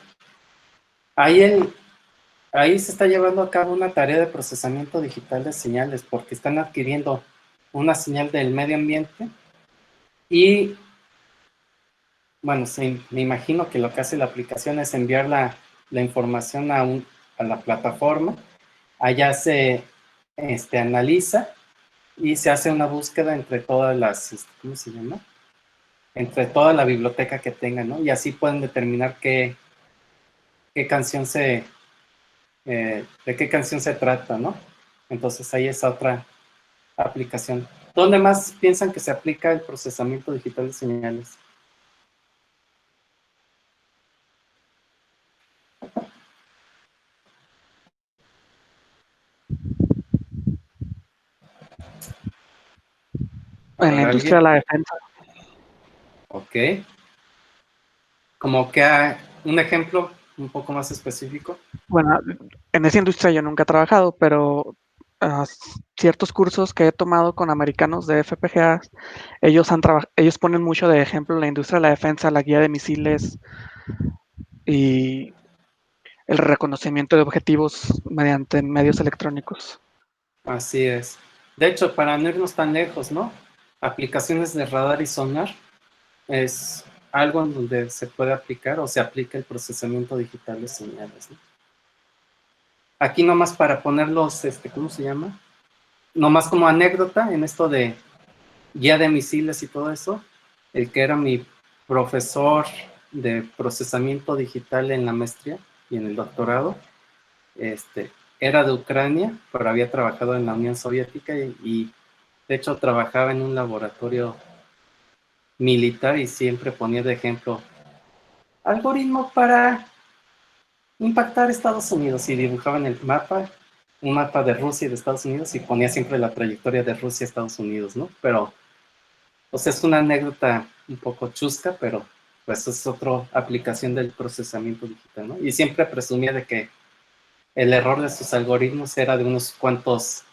Ahí se está llevando a cabo una tarea de procesamiento digital de señales porque están adquiriendo una señal del medio ambiente y, bueno, sí, me imagino que lo que hace la aplicación es enviar la información a la plataforma. Allá se analiza y se hace una búsqueda entre todas las, ¿cómo se llama? Entre toda la biblioteca que tengan, ¿no? Y así pueden determinar qué canción de qué canción se trata, ¿no? Entonces ahí es otra aplicación. ¿Dónde más piensan que se aplica el procesamiento digital de señales? A En la ver, industria de ¿alguien? la defensa. Ok. Como que un ejemplo un poco más específico. Bueno, en esa industria yo nunca he trabajado, pero ciertos cursos que he tomado con americanos de FPGA, ellos ponen mucho de ejemplo la industria de la defensa, la guía de misiles y el reconocimiento de objetivos mediante medios electrónicos. Así es. De hecho, para no irnos tan lejos, ¿no? Aplicaciones de radar y sonar es algo en donde se puede aplicar o se aplica el procesamiento digital de señales, ¿no? Aquí nomás para ponerlos, ¿cómo se llama? Nomás como anécdota en esto de guía de misiles y todo eso, el que era mi profesor de procesamiento digital en la maestría y en el doctorado, era de Ucrania, pero había trabajado en la Unión Soviética y de hecho trabajaba en un laboratorio militar y siempre ponía de ejemplo algoritmo para impactar Estados Unidos y dibujaba en el mapa un mapa de Rusia y de Estados Unidos y ponía siempre la trayectoria de Rusia a Estados Unidos, ¿no? Pero, pues es una anécdota un poco chusca, pero pues es otra aplicación del procesamiento digital, ¿no? Y siempre presumía de que el error de sus algoritmos era de unos cuantos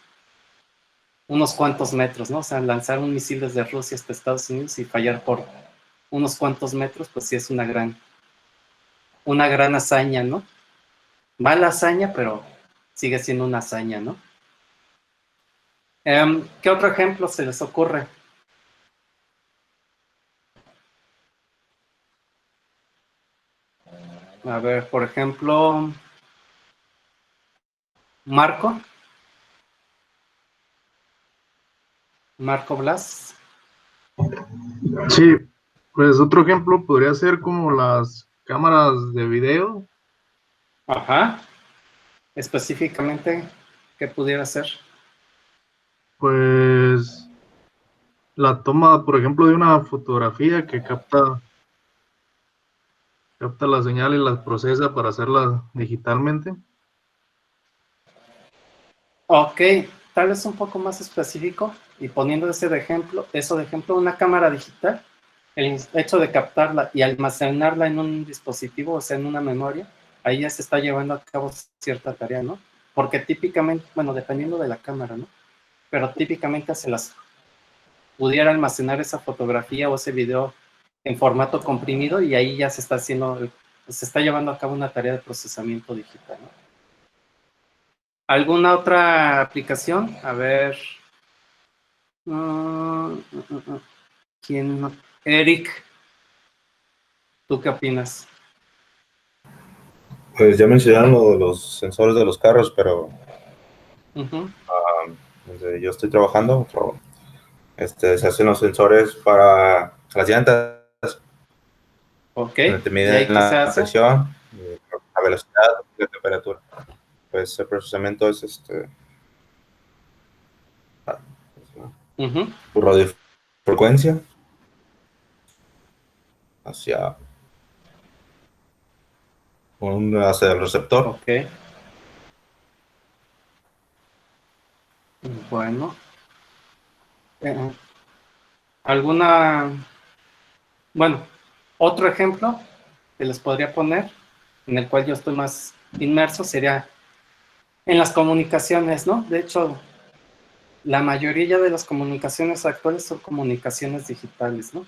metros, ¿no? O sea, lanzar un misil desde Rusia hasta Estados Unidos y fallar por unos cuantos metros, pues sí es una gran hazaña, ¿no? Mala hazaña, pero sigue siendo una hazaña, ¿no? ¿Qué otro ejemplo se les ocurre? A ver, por ejemplo, Marco Blas. Sí, pues otro ejemplo podría ser como las cámaras de video. Ajá. Específicamente, ¿qué pudiera ser? Pues la toma, por ejemplo, de una fotografía que capta la señal y la procesa para hacerla digitalmente. Ok, tal vez un poco más específico y poniendo eso de ejemplo, una cámara digital, el hecho de captarla y almacenarla en un dispositivo, o sea, en una memoria, ahí ya se está llevando a cabo cierta tarea, ¿no? Porque típicamente, bueno, dependiendo de la cámara, ¿no? Pero típicamente se las pudiera almacenar esa fotografía o ese video en formato comprimido y ahí ya se está llevando a cabo una tarea de procesamiento digital, ¿no? ¿Alguna otra aplicación? A ver. ¿Quién? Eric, ¿tú qué opinas? Pues ya mencionaron lo de los sensores de los carros, pero Ujú. Donde yo estoy trabajando, se hacen los sensores para las llantas, Ok, donde te ¿y ahí miden qué se la hace? presión, la velocidad y la temperatura. Pues el procesamiento es Ujú. tu radiofrecuencia hacia hacia el receptor. Ok. Bueno. Eh, bueno, otro ejemplo que les podría poner, en el cual yo estoy más inmerso, sería en las comunicaciones, ¿no? De hecho, la mayoría de las comunicaciones actuales son comunicaciones digitales, ¿no?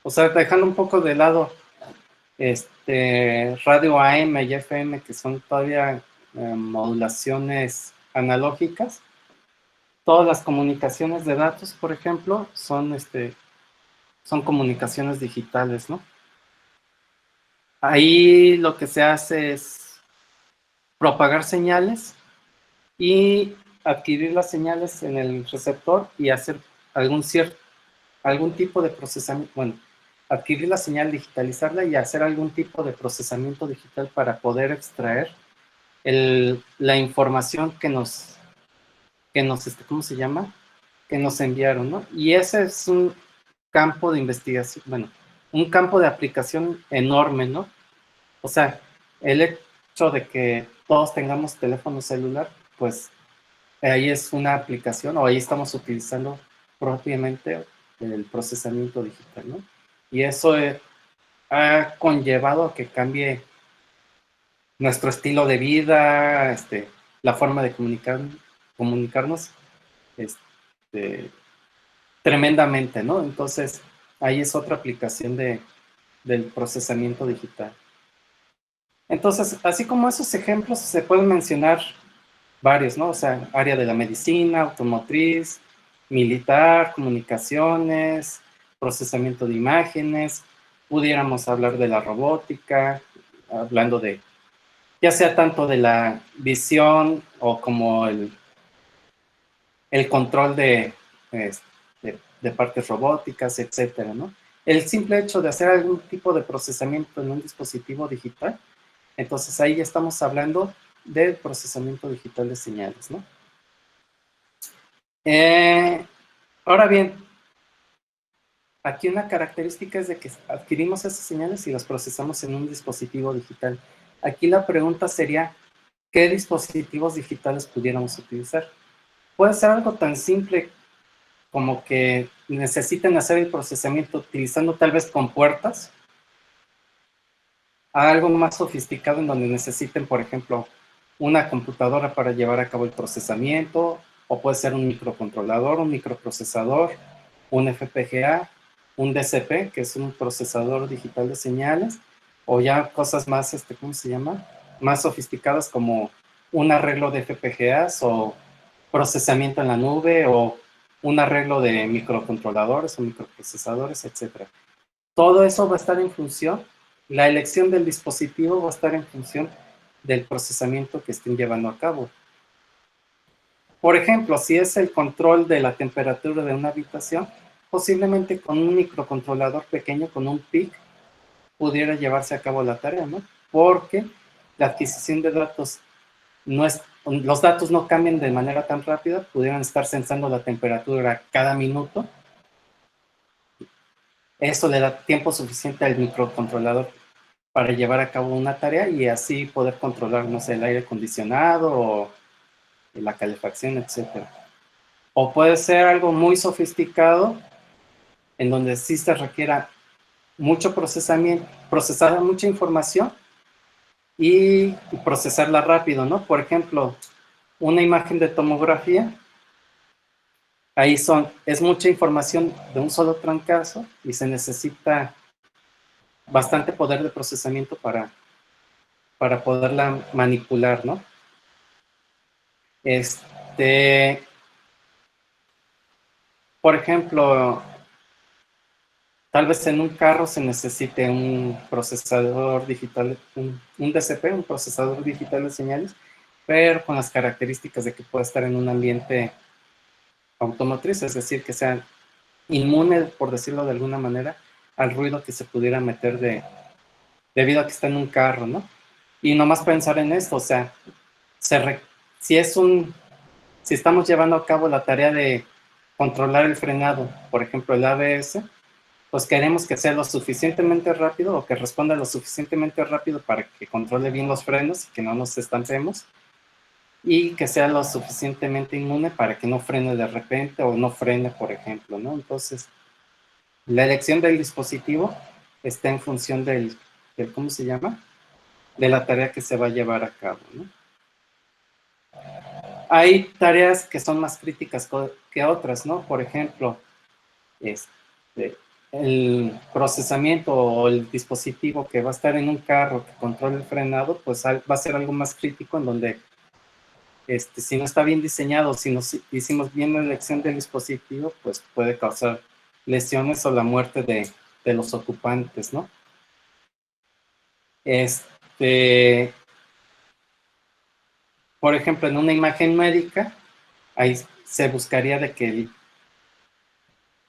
O sea, dejando un poco de lado radio AM y FM, que son todavía modulaciones analógicas, todas las comunicaciones de datos, por ejemplo, son comunicaciones digitales, ¿no? Ahí lo que se hace es propagar señales y adquirir las señales en el receptor y hacer algún tipo de procesamiento, bueno, adquirir la señal, digitalizarla y hacer algún tipo de procesamiento digital para poder extraer la información ¿cómo se llama? Que nos enviaron, ¿no? Y ese es un campo de investigación, bueno, un campo de aplicación enorme, ¿no? O sea, el hecho de que todos tengamos teléfono celular, pues ahí es una aplicación o ahí estamos utilizando propiamente el procesamiento digital, ¿no? Y eso ha conllevado a que cambie nuestro estilo de vida, la forma de comunicarnos, este, tremendamente, ¿no? Entonces, ahí es otra aplicación del procesamiento digital. Entonces, así como esos ejemplos, se pueden mencionar varios, ¿no? O sea, área de la medicina, automotriz, militar, comunicaciones, procesamiento de imágenes, pudiéramos hablar de la robótica, hablando de, ya sea tanto de la visión o como el control de partes robóticas, etcétera, ¿no? El simple hecho de hacer algún tipo de procesamiento en un dispositivo digital, entonces ahí ya estamos hablando del procesamiento digital de señales, ¿no? Ahora bien, aquí una característica es de que adquirimos esas señales y las procesamos en un dispositivo digital. Aquí la pregunta sería, ¿qué dispositivos digitales pudiéramos utilizar? Puede ser algo tan simple como que necesiten hacer el procesamiento utilizando tal vez compuertas, a algo más sofisticado en donde necesiten, por ejemplo, una computadora para llevar a cabo el procesamiento, o puede ser un microcontrolador, un microprocesador, un FPGA, un DCP, que es un procesador digital de señales, o ya cosas más, ¿cómo se llama? Más sofisticadas como un arreglo de FPGAs o procesamiento en la nube o un arreglo de microcontroladores o microprocesadores, etc. Todo eso va a estar en función, la elección del dispositivo va a estar en función del procesamiento que estén llevando a cabo. Por ejemplo, si es el control de la temperatura de una habitación, posiblemente con un microcontrolador pequeño, con un PIC, pudiera llevarse a cabo la tarea, ¿no? Porque la adquisición de datos los datos no cambian de manera tan rápida, pudieran estar sensando la temperatura cada minuto. Eso le da tiempo suficiente al microcontrolador para llevar a cabo una tarea y así poder controlar, no sé, el aire acondicionado o la calefacción, etc. O puede ser algo muy sofisticado en donde sí se requiera mucho procesamiento, procesar mucha información y procesarla rápido, ¿no? Por ejemplo, una imagen de tomografía, ahí es mucha información de un solo trancazo y se necesita bastante poder de procesamiento para poderla manipular, ¿no? Por ejemplo, tal vez en un carro se necesite un procesador digital, un DCP, un procesador digital de señales, pero con las características de que pueda estar en un ambiente automotriz, es decir, que sea inmune, por decirlo de alguna manera, al ruido que se pudiera meter debido a que está en un carro, ¿no? Y nomás pensar en esto, o sea, si estamos llevando a cabo la tarea de controlar el frenado, por ejemplo, el ABS, pues queremos que sea lo suficientemente rápido o que responda lo suficientemente rápido para que controle bien los frenos y que no nos estampemos, y que sea lo suficientemente inmune para que no frene de repente o no frene, por ejemplo, ¿no? Entonces, la elección del dispositivo está en función del ¿cómo se llama? De la tarea que se va a llevar a cabo, ¿no? Hay tareas que son más críticas que otras, ¿no? Por ejemplo, el procesamiento o el dispositivo que va a estar en un carro que controle el frenado, pues va a ser algo más crítico, en donde si no está bien diseñado, si no hicimos bien la elección del dispositivo, pues puede causar lesiones o la muerte de los ocupantes, ¿no? Por ejemplo, en una imagen médica, ahí se buscaría de que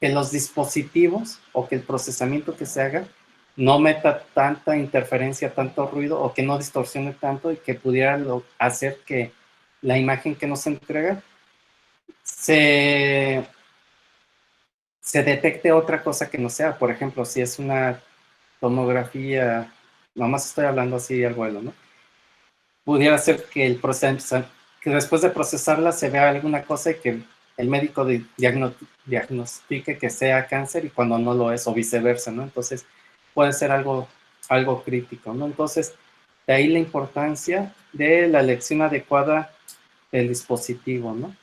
los dispositivos o que el procesamiento que se haga no meta tanta interferencia, tanto ruido, o que no distorsione tanto, y que pudiera hacer que la imagen que nos entrega se detecte otra cosa que no sea. Por ejemplo, si es una tomografía, nomás estoy hablando así al vuelo, ¿no? Pudiera ser que que después de procesarla se vea alguna cosa y que el médico diagnostique que sea cáncer, y cuando no lo es, o viceversa, ¿no? Entonces, puede ser algo crítico, ¿no? Entonces, de ahí la importancia de la elección adecuada del dispositivo, ¿no?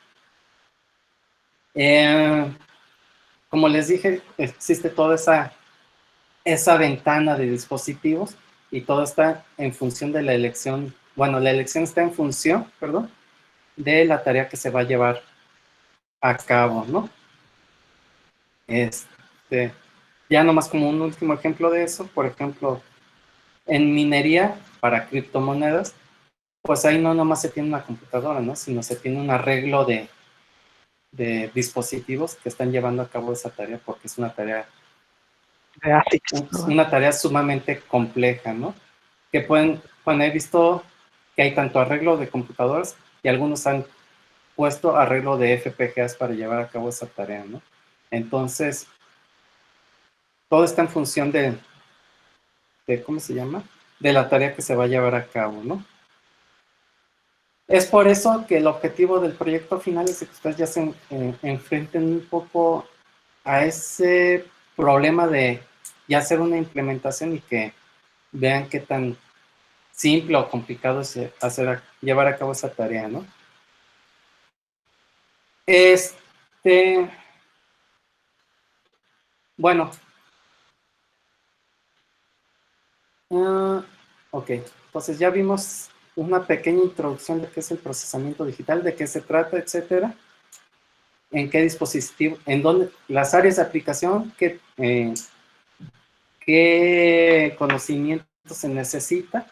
Como les dije, existe toda esa ventana de dispositivos, y todo está en función de la elección. Bueno, la elección está en función, perdón, de la tarea que se va a llevar a cabo, ¿no? Ya nomás como un último ejemplo de eso, por ejemplo, en minería para criptomonedas, pues ahí no nomás se tiene una computadora, ¿no? Sino se tiene un arreglo de dispositivos que están llevando a cabo esa tarea, porque es una tarea De ASICs, una tarea sumamente compleja, ¿no? Que bueno, he visto que hay tanto arreglo de computadoras, y algunos han puesto arreglo de FPGAs para llevar a cabo esa tarea, ¿no? Entonces, todo está en función de ¿cómo se llama? De la tarea que se va a llevar a cabo, ¿no? Es por eso que el objetivo del proyecto final es que ustedes ya se enfrenten un poco a ese problema de ya hacer una implementación, y que vean qué tan simple o complicado es llevar a cabo esa tarea, ¿no? Bueno. Ok, entonces ya vimos una pequeña introducción de qué es el procesamiento digital, de qué se trata, etcétera, en qué dispositivo, en dónde, las áreas de aplicación, qué conocimiento se necesita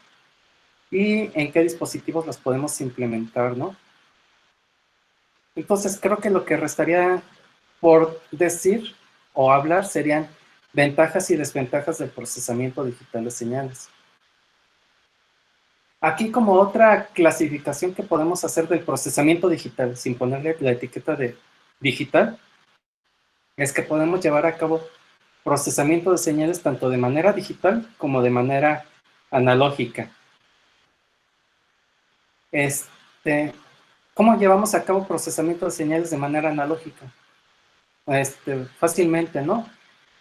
y en qué dispositivos las podemos implementar, ¿no? Entonces creo que lo que restaría por decir o hablar serían ventajas y desventajas del procesamiento digital de señales. Aquí, como otra clasificación que podemos hacer del procesamiento digital, sin ponerle la etiqueta de digital, es que podemos llevar a cabo procesamiento de señales tanto de manera digital como de manera analógica. ¿Cómo llevamos a cabo procesamiento de señales de manera analógica? Fácilmente, ¿no?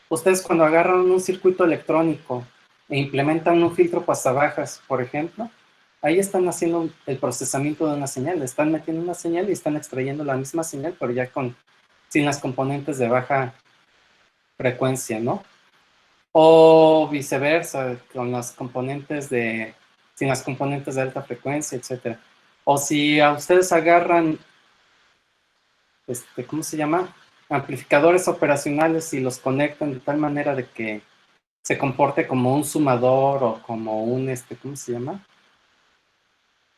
Ustedes, cuando agarran un circuito electrónico e implementan un filtro pasabajas, por ejemplo, ahí están haciendo el procesamiento de una señal. Están metiendo una señal y están extrayendo la misma señal, pero ya sin las componentes de baja frecuencia, ¿no? O viceversa, sin las componentes de alta frecuencia, etc. O si a ustedes agarran, ¿cómo se llama? Amplificadores operacionales, y los conectan de tal manera de que se comporte como un sumador o como un, ¿cómo se llama?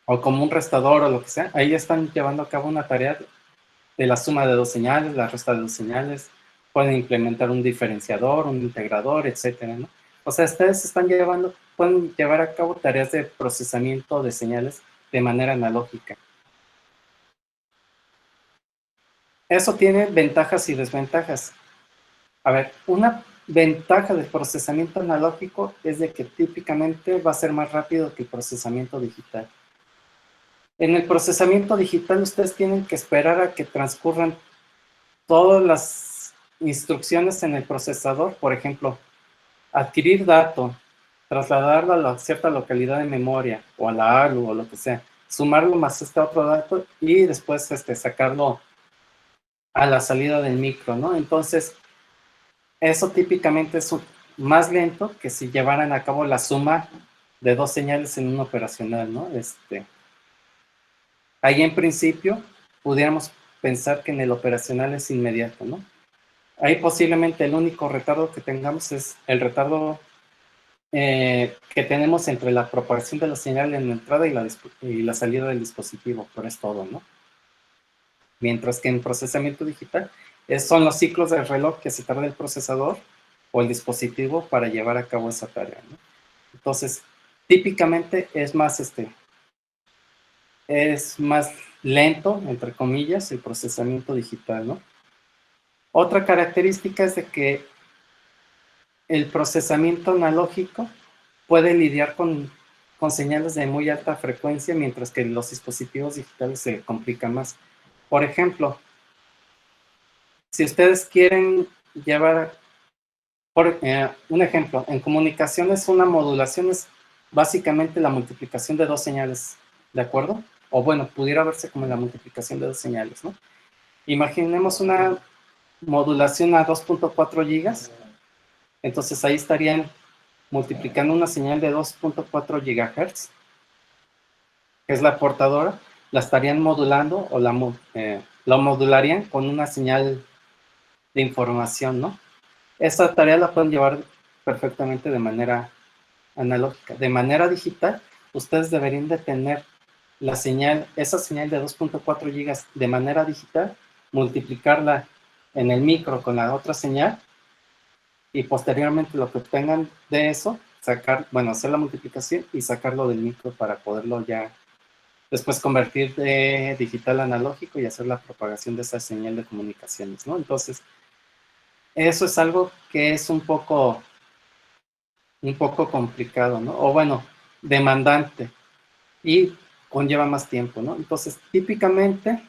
o como un restador o lo que sea, ahí están llevando a cabo una tarea de la suma de dos señales, la resta de dos señales, pueden implementar un diferenciador, un integrador, etcétera, ¿no? O sea, ustedes pueden llevar a cabo tareas de procesamiento de señales de manera analógica. Eso tiene ventajas y desventajas. A ver, una ventaja del procesamiento analógico es de que típicamente va a ser más rápido que el procesamiento digital. En el procesamiento digital ustedes tienen que esperar a que transcurran todas las instrucciones en el procesador, por ejemplo, adquirir dato, trasladarlo a la cierta localidad de memoria o a la ALU o lo que sea, sumarlo más este otro dato y después sacarlo a la salida del micro, ¿no? Entonces, eso típicamente es más lento que si llevaran a cabo la suma de dos señales en un operacional, ¿no? Ahí en principio pudiéramos pensar que en el operacional es inmediato, ¿no? Ahí posiblemente el único retardo que tengamos es el retardo que tenemos entre la propagación de la señal en la entrada y la salida del dispositivo, pero es todo, ¿no? Mientras que en procesamiento digital son los ciclos del reloj que se tarda el procesador o el dispositivo para llevar a cabo esa tarea, ¿no? Entonces, típicamente es más lento, entre comillas, el procesamiento digital, ¿no? Otra característica es de que el procesamiento analógico puede lidiar con señales de muy alta frecuencia, mientras que los dispositivos digitales se complican más. Por ejemplo, si ustedes quieren llevar, un ejemplo, en comunicaciones una modulación es básicamente la multiplicación de dos señales, ¿de acuerdo? O bueno, pudiera verse como la multiplicación de dos señales, ¿no? Imaginemos una modulación a 2.4 gigas, entonces ahí estarían multiplicando una señal de 2.4 gigahertz, que es la portadora, la estarían modulando o lo modularían con una señal de información, ¿no? Esta tarea la pueden llevar perfectamente de manera analógica. De manera digital, ustedes deberían de tener esa señal de 2.4 gigas de manera digital, multiplicarla en el micro con la otra señal y posteriormente lo que obtengan de eso, hacer la multiplicación y sacarlo del micro para poderlo ya después convertir de digital a analógico y hacer la propagación de esa señal de comunicaciones, ¿no? Entonces, eso es algo que es un poco complicado, ¿no? O bueno, demandante y conlleva más tiempo, ¿no? Entonces, típicamente,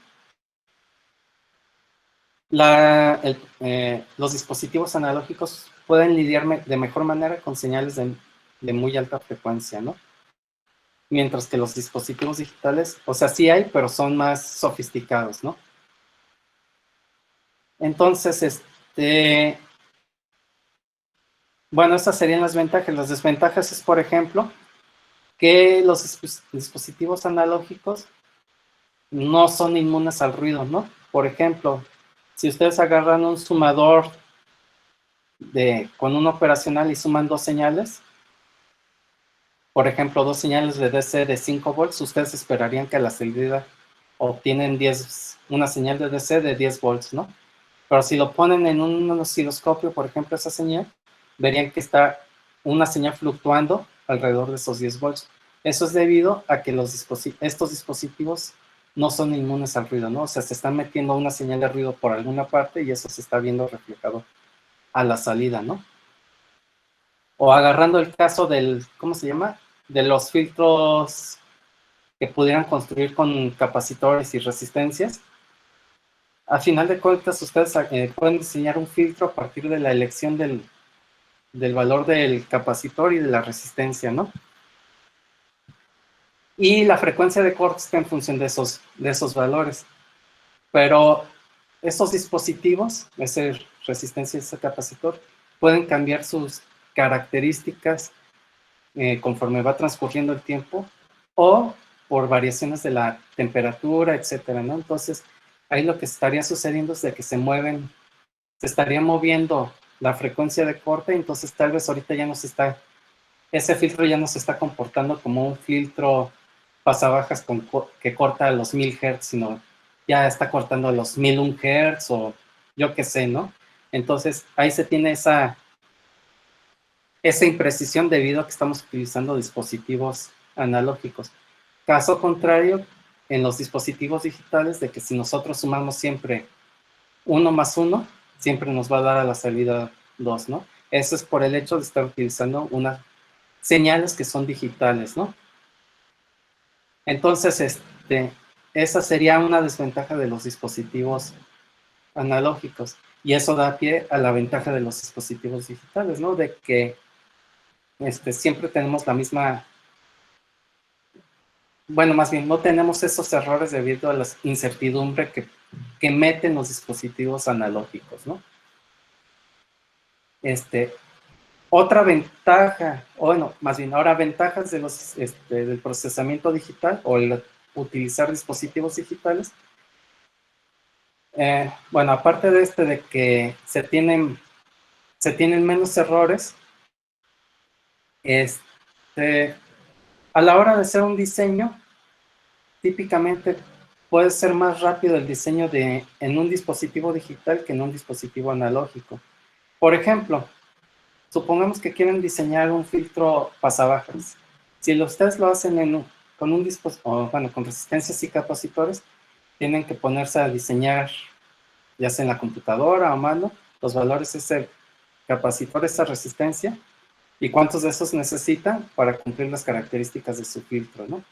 los dispositivos analógicos pueden lidiar de mejor manera con señales de muy alta frecuencia, ¿no? Mientras que los dispositivos digitales, o sea, sí hay, pero son más sofisticados, ¿no? Entonces, bueno, esas serían las ventajas. Las desventajas es, por ejemplo, que los dispositivos analógicos no son inmunes al ruido, ¿no? Por ejemplo, si ustedes agarran un sumador con un operacional y suman dos señales, por ejemplo, dos señales de DC de 5 volts, ustedes esperarían que a la salida obtienen una señal de DC de 10 volts, ¿no? Pero si lo ponen en un osciloscopio, por ejemplo, esa señal, verían que está una señal fluctuando alrededor de esos 10 volts. Eso es debido a que estos dispositivos no son inmunes al ruido, ¿no? O sea, se están metiendo una señal de ruido por alguna parte y eso se está viendo reflejado a la salida, ¿no? O agarrando el caso ¿cómo se llama? De los filtros que pudieran construir con capacitores y resistencias. A final de cuentas, ustedes pueden diseñar un filtro a partir de la elección del valor del capacitor y de la resistencia, ¿no? Y la frecuencia de corte está en función de esos valores. Pero estos dispositivos, esa resistencia y ese capacitor, pueden cambiar sus características conforme va transcurriendo el tiempo o por variaciones de la temperatura, etcétera, ¿no? Entonces, ahí lo que estaría sucediendo es de que se estaría moviendo la frecuencia de corte, entonces tal vez ahorita ese filtro ya no se está comportando como un filtro pasabajas que corta a los 1000 Hz, sino ya está cortando a los 1001 Hz o yo qué sé, ¿no? Entonces, ahí se tiene esa imprecisión debido a que estamos utilizando dispositivos analógicos. Caso contrario, en los dispositivos digitales, de que si nosotros sumamos siempre 1 más 1, siempre nos va a dar a la salida 2, ¿no? Eso es por el hecho de estar utilizando unas señales que son digitales, ¿no? Entonces, esa sería una desventaja de los dispositivos analógicos. Y eso da pie a la ventaja de los dispositivos digitales, ¿no? De que siempre tenemos la misma... Bueno, más bien, no tenemos esos errores debido a la incertidumbre que meten los dispositivos analógicos, ¿no? Otra ventaja, bueno, más bien, ahora ventajas de del procesamiento digital o el utilizar dispositivos digitales. Bueno, aparte de que se tienen menos errores, a la hora de hacer un diseño, típicamente puede ser más rápido el diseño en un dispositivo digital que en un dispositivo analógico. Por ejemplo, supongamos que quieren diseñar un filtro pasabajas. Si ustedes lo hacen con un dispositivo, bueno, con resistencias y capacitores, tienen que ponerse a diseñar, ya sea en la computadora o a mano, los valores de ese capacitor, esa resistencia, y cuántos de esos necesitan para cumplir las características de su filtro, ¿no?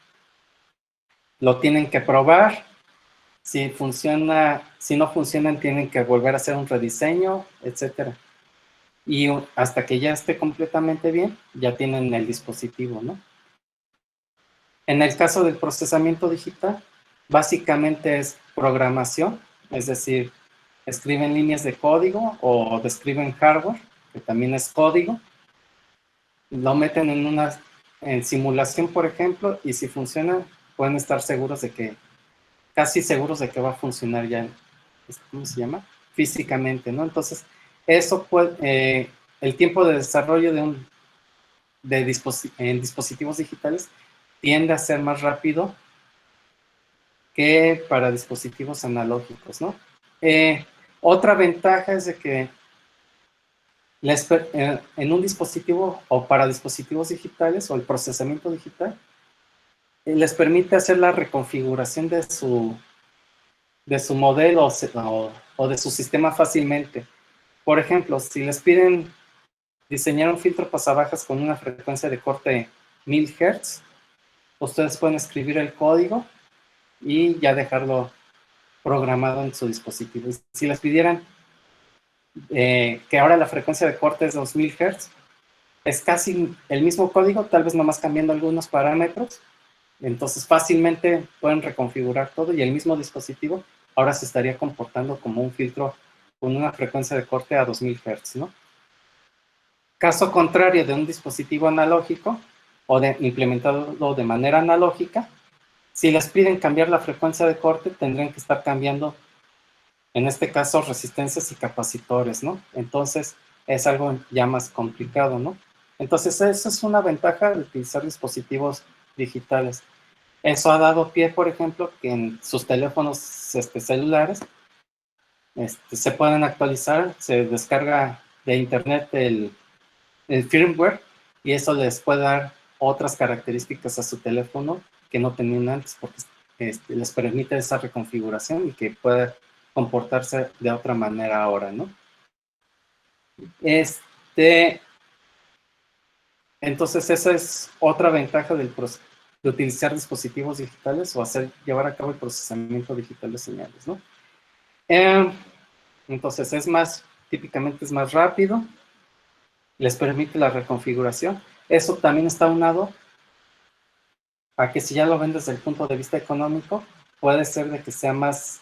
Lo tienen que probar. Si no funcionan, tienen que volver a hacer un rediseño, etcétera. Y hasta que ya esté completamente bien, ya tienen el dispositivo, ¿no? En el caso del procesamiento digital, básicamente es programación, es decir, escriben líneas de código o describen hardware, que también es código, lo meten en simulación, por ejemplo, y si funciona, pueden estar casi seguros de que va a funcionar ya, ¿cómo se llama? Físicamente, ¿no? Entonces, eso el tiempo de desarrollo en dispositivos digitales tiende a ser más rápido que para dispositivos analógicos, ¿no? Otra ventaja es de que en un dispositivo o para dispositivos digitales o el procesamiento digital les permite hacer la reconfiguración de su modelo o de su sistema fácilmente. Por ejemplo, si les piden diseñar un filtro pasabajas con una frecuencia de corte 1000 Hz, ustedes pueden escribir el código y ya dejarlo programado en su dispositivo. Si les pidieran que ahora la frecuencia de corte es 2000 Hz, es casi el mismo código, tal vez nomás cambiando algunos parámetros. Entonces fácilmente pueden reconfigurar todo y el mismo dispositivo ahora se estaría comportando como un filtro con una frecuencia de corte a 2000 Hz, ¿no? Caso contrario de un dispositivo analógico o implementado de manera analógica, si les piden cambiar la frecuencia de corte, tendrían que estar cambiando, en este caso, resistencias y capacitores, ¿no? Entonces, es algo ya más complicado, ¿no? Entonces, esa es una ventaja de utilizar dispositivos digitales. Eso ha dado pie, por ejemplo, que en sus teléfonos celulares se pueden actualizar, se descarga de internet el firmware y eso les puede dar otras características a su teléfono que no tenían antes porque les permite esa reconfiguración y que pueda comportarse de otra manera ahora, ¿no? Entonces esa es otra ventaja de utilizar dispositivos digitales o llevar a cabo el procesamiento digital de señales, ¿no? Entonces típicamente es más rápido, les permite la reconfiguración. Eso también está aunado a que si ya lo ven desde el punto de vista económico, puede ser de que sea más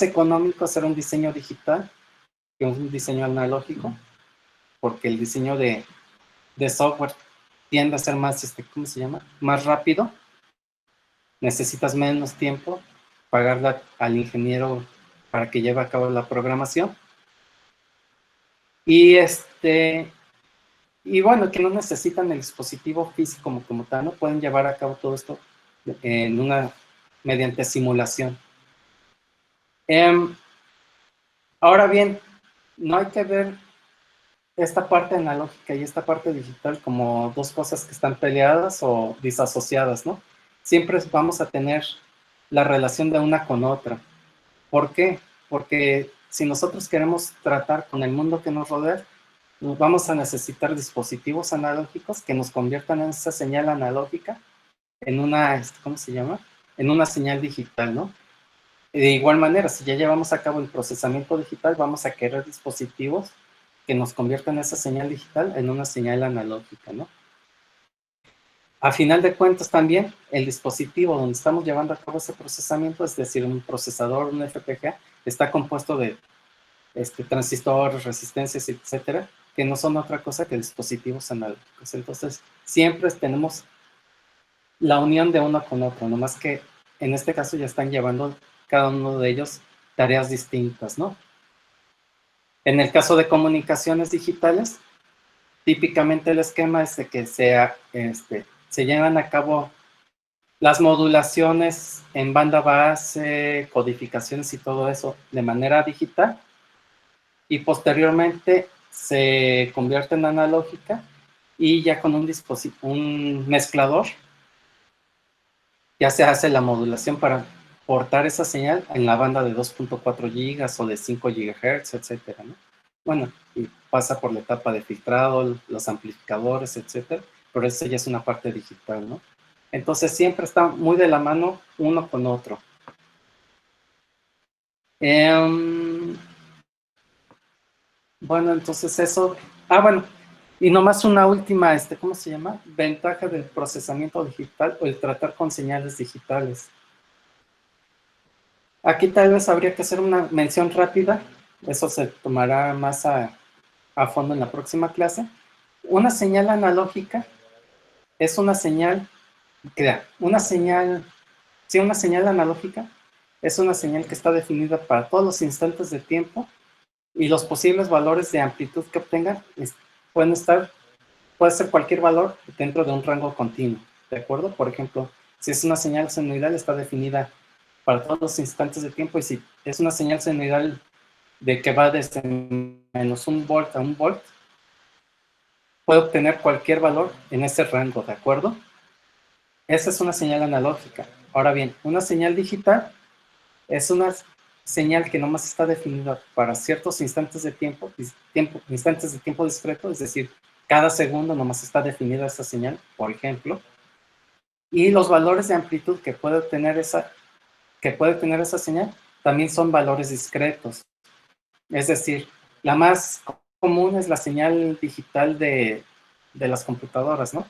económico hacer un diseño digital que un diseño analógico, porque el diseño de software tiende a ser más, ¿cómo se llama? Más rápido. Necesitas menos tiempo, pagarle al ingeniero para que lleve a cabo la programación. Y bueno, que no necesitan el dispositivo físico como tal, ¿no? Pueden llevar a cabo todo esto mediante simulación. Ahora bien, no hay que ver esta parte analógica y esta parte digital como dos cosas que están peleadas o disasociadas, ¿no? Siempre vamos a tener la relación de una con otra. ¿Por qué? Porque si nosotros queremos tratar con el mundo que nos rodea, vamos a necesitar dispositivos analógicos que nos conviertan en esa señal analógica en una, ¿cómo se llama? En una señal digital, ¿no? De igual manera, si ya llevamos a cabo el procesamiento digital, vamos a querer dispositivos que nos conviertan esa señal digital en una señal analógica, ¿no? A final de cuentas también, el dispositivo donde estamos llevando a cabo ese procesamiento, es decir, un procesador, un FPGA, está compuesto de transistores, resistencias, etcétera, que no son otra cosa que dispositivos analógicos. Entonces, siempre tenemos la unión de uno con otro, nomás que en este caso ya están llevando cada uno de ellos tareas distintas, ¿no? En el caso de comunicaciones digitales, típicamente el esquema es de que se llevan a cabo las modulaciones en banda base, codificaciones y todo eso de manera digital, y posteriormente se convierte en analógica y ya con un mezclador ya se hace la modulación para portar esa señal en la banda de 2.4 gigas o de 5 gigahertz, etcétera, ¿no? Bueno, y pasa por la etapa de filtrado, los amplificadores, etcétera, pero eso ya es una parte digital, ¿no? Entonces siempre está muy de la mano uno con otro. Bueno, entonces eso... bueno, y nomás una última, ¿cómo se llama? Ventaja del procesamiento digital o el tratar con señales digitales. Aquí tal vez habría que hacer una mención rápida, eso se tomará más a fondo en la próxima clase. Una señal analógica es una señal, una señal analógica es una señal que está definida para todos los instantes de tiempo y los posibles valores de amplitud que obtengan puede ser cualquier valor dentro de un rango continuo, ¿de acuerdo? Por ejemplo, si es una señal senoidal, está definida para todos los instantes de tiempo, y si es una señal senoidal de que va desde menos 1 volt a 1 volt, puede obtener cualquier valor en ese rango, ¿de acuerdo? Esa es una señal analógica. Ahora bien, una señal digital es una señal que nomás está definida para ciertos instantes de tiempo discreto, es decir, cada segundo nomás está definida esa señal, por ejemplo, y los valores de amplitud que puede tener esa señal también son valores discretos. Es decir, la más común es la señal digital de las computadoras, ¿no?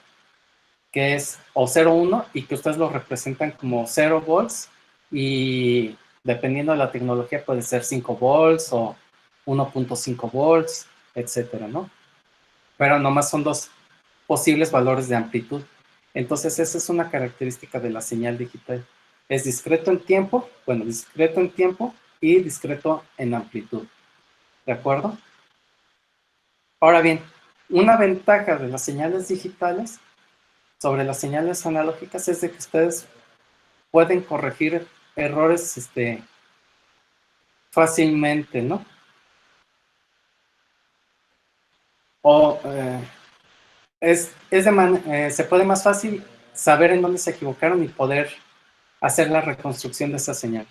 Que es o 0,1 y que ustedes lo representan como 0 volts y dependiendo de la tecnología puede ser 5 volts o 1.5 volts, etcétera, ¿no? Pero nomás son dos posibles valores de amplitud. Entonces esa es una característica de la señal digital. Es discreto en tiempo y discreto en amplitud. ¿De acuerdo? Ahora bien, una ventaja de las señales digitales sobre las señales analógicas es de que ustedes pueden corregir errores fácilmente, ¿no? O se puede más fácil saber en dónde se equivocaron y poder hacer la reconstrucción de esa señal.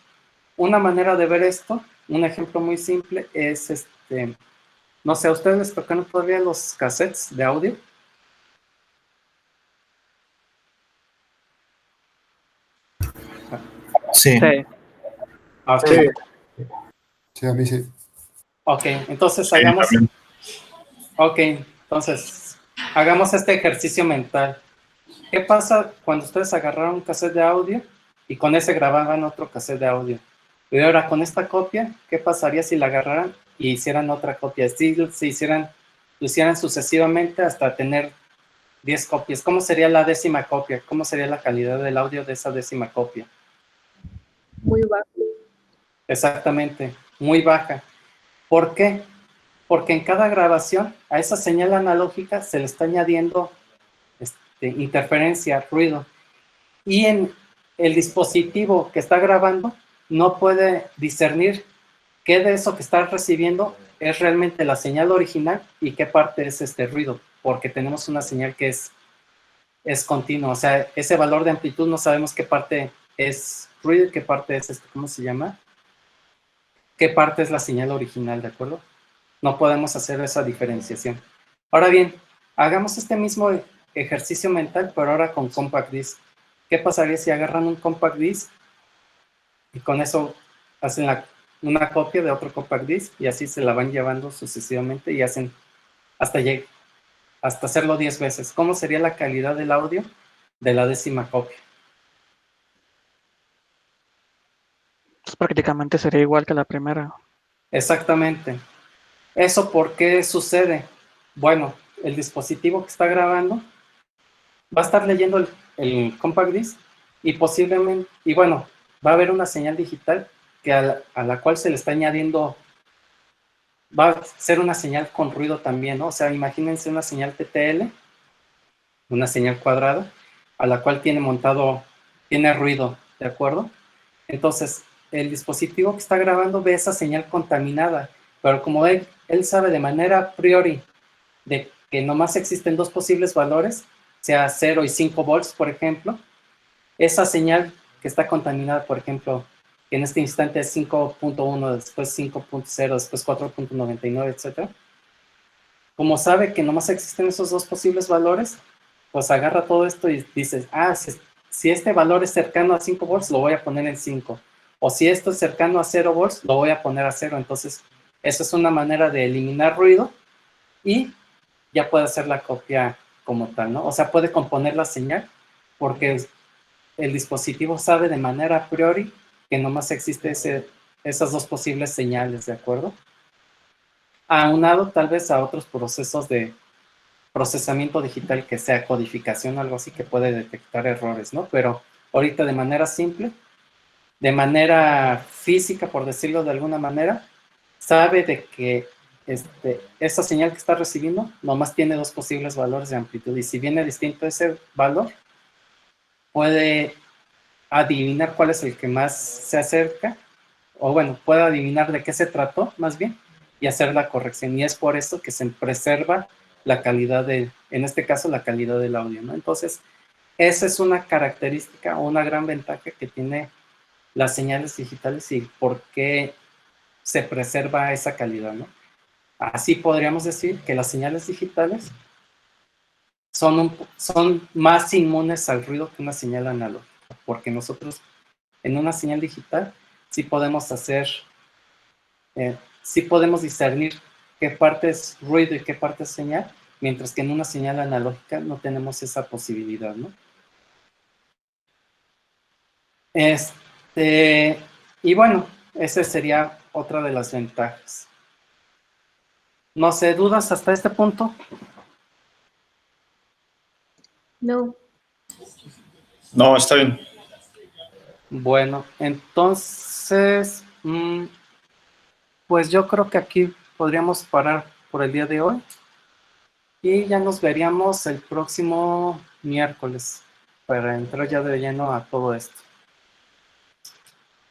Una manera de ver esto, un ejemplo muy simple, es no sé, ¿a ustedes les tocaron todavía los cassettes de audio? Sí. Sí. Okay. Sí, a mí sí. Ok, entonces también. hagamos este ejercicio mental. ¿Qué pasa cuando ustedes agarraron un cassette de audio y con ese grababan otro cassette de audio? Y ahora con esta copia, ¿qué pasaría si la agarraran y hicieran otra copia? Si lo hicieran sucesivamente hasta tener 10 copias. ¿Cómo sería la 10ª copia? ¿Cómo sería la calidad del audio de esa 10ª copia? Muy bajo. Exactamente, muy baja. ¿Por qué? Porque en cada grabación a esa señal analógica se le está añadiendo interferencia, ruido. Y el dispositivo que está grabando no puede discernir qué de eso que está recibiendo es realmente la señal original y qué parte es este ruido, porque tenemos una señal que es continua. O sea, ese valor de amplitud no sabemos qué parte es ruido y qué parte es, ¿cómo se llama? ¿Qué parte es la señal original, de acuerdo? No podemos hacer esa diferenciación. Ahora bien, hagamos este mismo ejercicio mental, pero ahora con compact disc. ¿Qué pasaría si agarran un compact disc y con eso hacen una copia de otro compact disc y así se la van llevando sucesivamente y hacen hasta hacerlo 10 veces? ¿Cómo sería la calidad del audio de la 10ª copia? Pues prácticamente sería igual que la primera. Exactamente. ¿Eso por qué sucede? Bueno, el dispositivo que está grabando va a estar leyendo el compact disc y posiblemente, y bueno, va a haber una señal digital que a la cual se le está añadiendo, va a ser una señal con ruido también, ¿no? O sea, imagínense una señal TTL, una señal cuadrada, a la cual tiene ruido, ¿de acuerdo? Entonces, el dispositivo que está grabando ve esa señal contaminada, pero como él sabe de manera a priori de que nomás existen dos posibles valores, sea 0 y 5 volts, por ejemplo, esa señal que está contaminada, por ejemplo, que en este instante es 5.1, después 5.0, después 4.99, etc. Como sabe que nomás existen esos dos posibles valores, pues agarra todo esto y dices, si este valor es cercano a 5 volts, lo voy a poner en 5. O si esto es cercano a 0 volts, lo voy a poner a 0. Entonces, esa es una manera de eliminar ruido y ya puede hacer la copia como tal, ¿no? O sea, puede componer la señal porque el dispositivo sabe de manera a priori que nomás existe esas dos posibles señales, ¿de acuerdo? Aunado tal vez a otros procesos de procesamiento digital que sea codificación o algo así que puede detectar errores, ¿no? Pero ahorita de manera simple, de manera física, por decirlo de alguna manera, sabe de que esa señal que está recibiendo nomás tiene dos posibles valores de amplitud y si viene distinto ese valor, puede adivinar cuál es el que más se acerca, o bueno, puede adivinar de qué se trató, más bien, y hacer la corrección. Y es por eso que se preserva la calidad en este caso, la calidad del audio, ¿no? Entonces, esa es una característica o una gran ventaja que tiene las señales digitales y por qué se preserva esa calidad, ¿no? Así podríamos decir que las señales digitales son más inmunes al ruido que una señal analógica, porque nosotros en una señal digital sí podemos sí podemos discernir qué parte es ruido y qué parte es señal, mientras que en una señal analógica no tenemos esa posibilidad, ¿no? Y bueno, esa sería otra de las ventajas. No sé, ¿dudas hasta este punto? No. No, está bien. Bueno, entonces, pues yo creo que aquí podríamos parar por el día de hoy y ya nos veríamos el próximo miércoles para entrar ya de lleno a todo esto.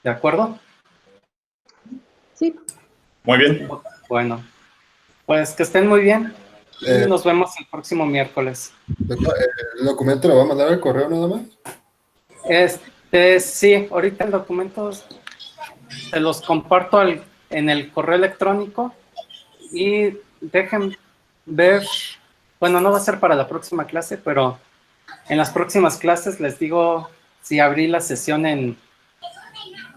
¿De acuerdo? Sí. Muy bien. Bueno, pues que estén muy bien y Eh, nos vemos el próximo miércoles. Doctor, ¿el documento lo va a mandar al correo nada más? Sí, ahorita el documento se los comparto en el correo electrónico y dejen ver, bueno, no va a ser para la próxima clase, pero en las próximas clases les digo si abrí la sesión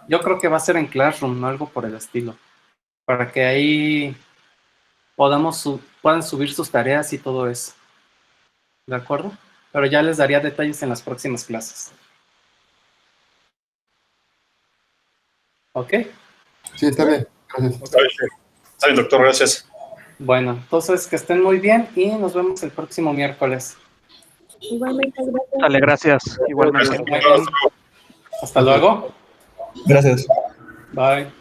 yo creo que va a ser en Classroom, ¿no? Algo por el estilo, para que ahí puedan subir sus tareas y todo eso. ¿De acuerdo? Pero ya les daría detalles en las próximas clases. ¿Ok? Sí, está bien. Gracias. Está bien, doctor, gracias. Bueno, entonces que estén muy bien y nos vemos el próximo miércoles. Igualmente, gracias. Dale, gracias. Igualmente. Hasta luego. Gracias. Bye.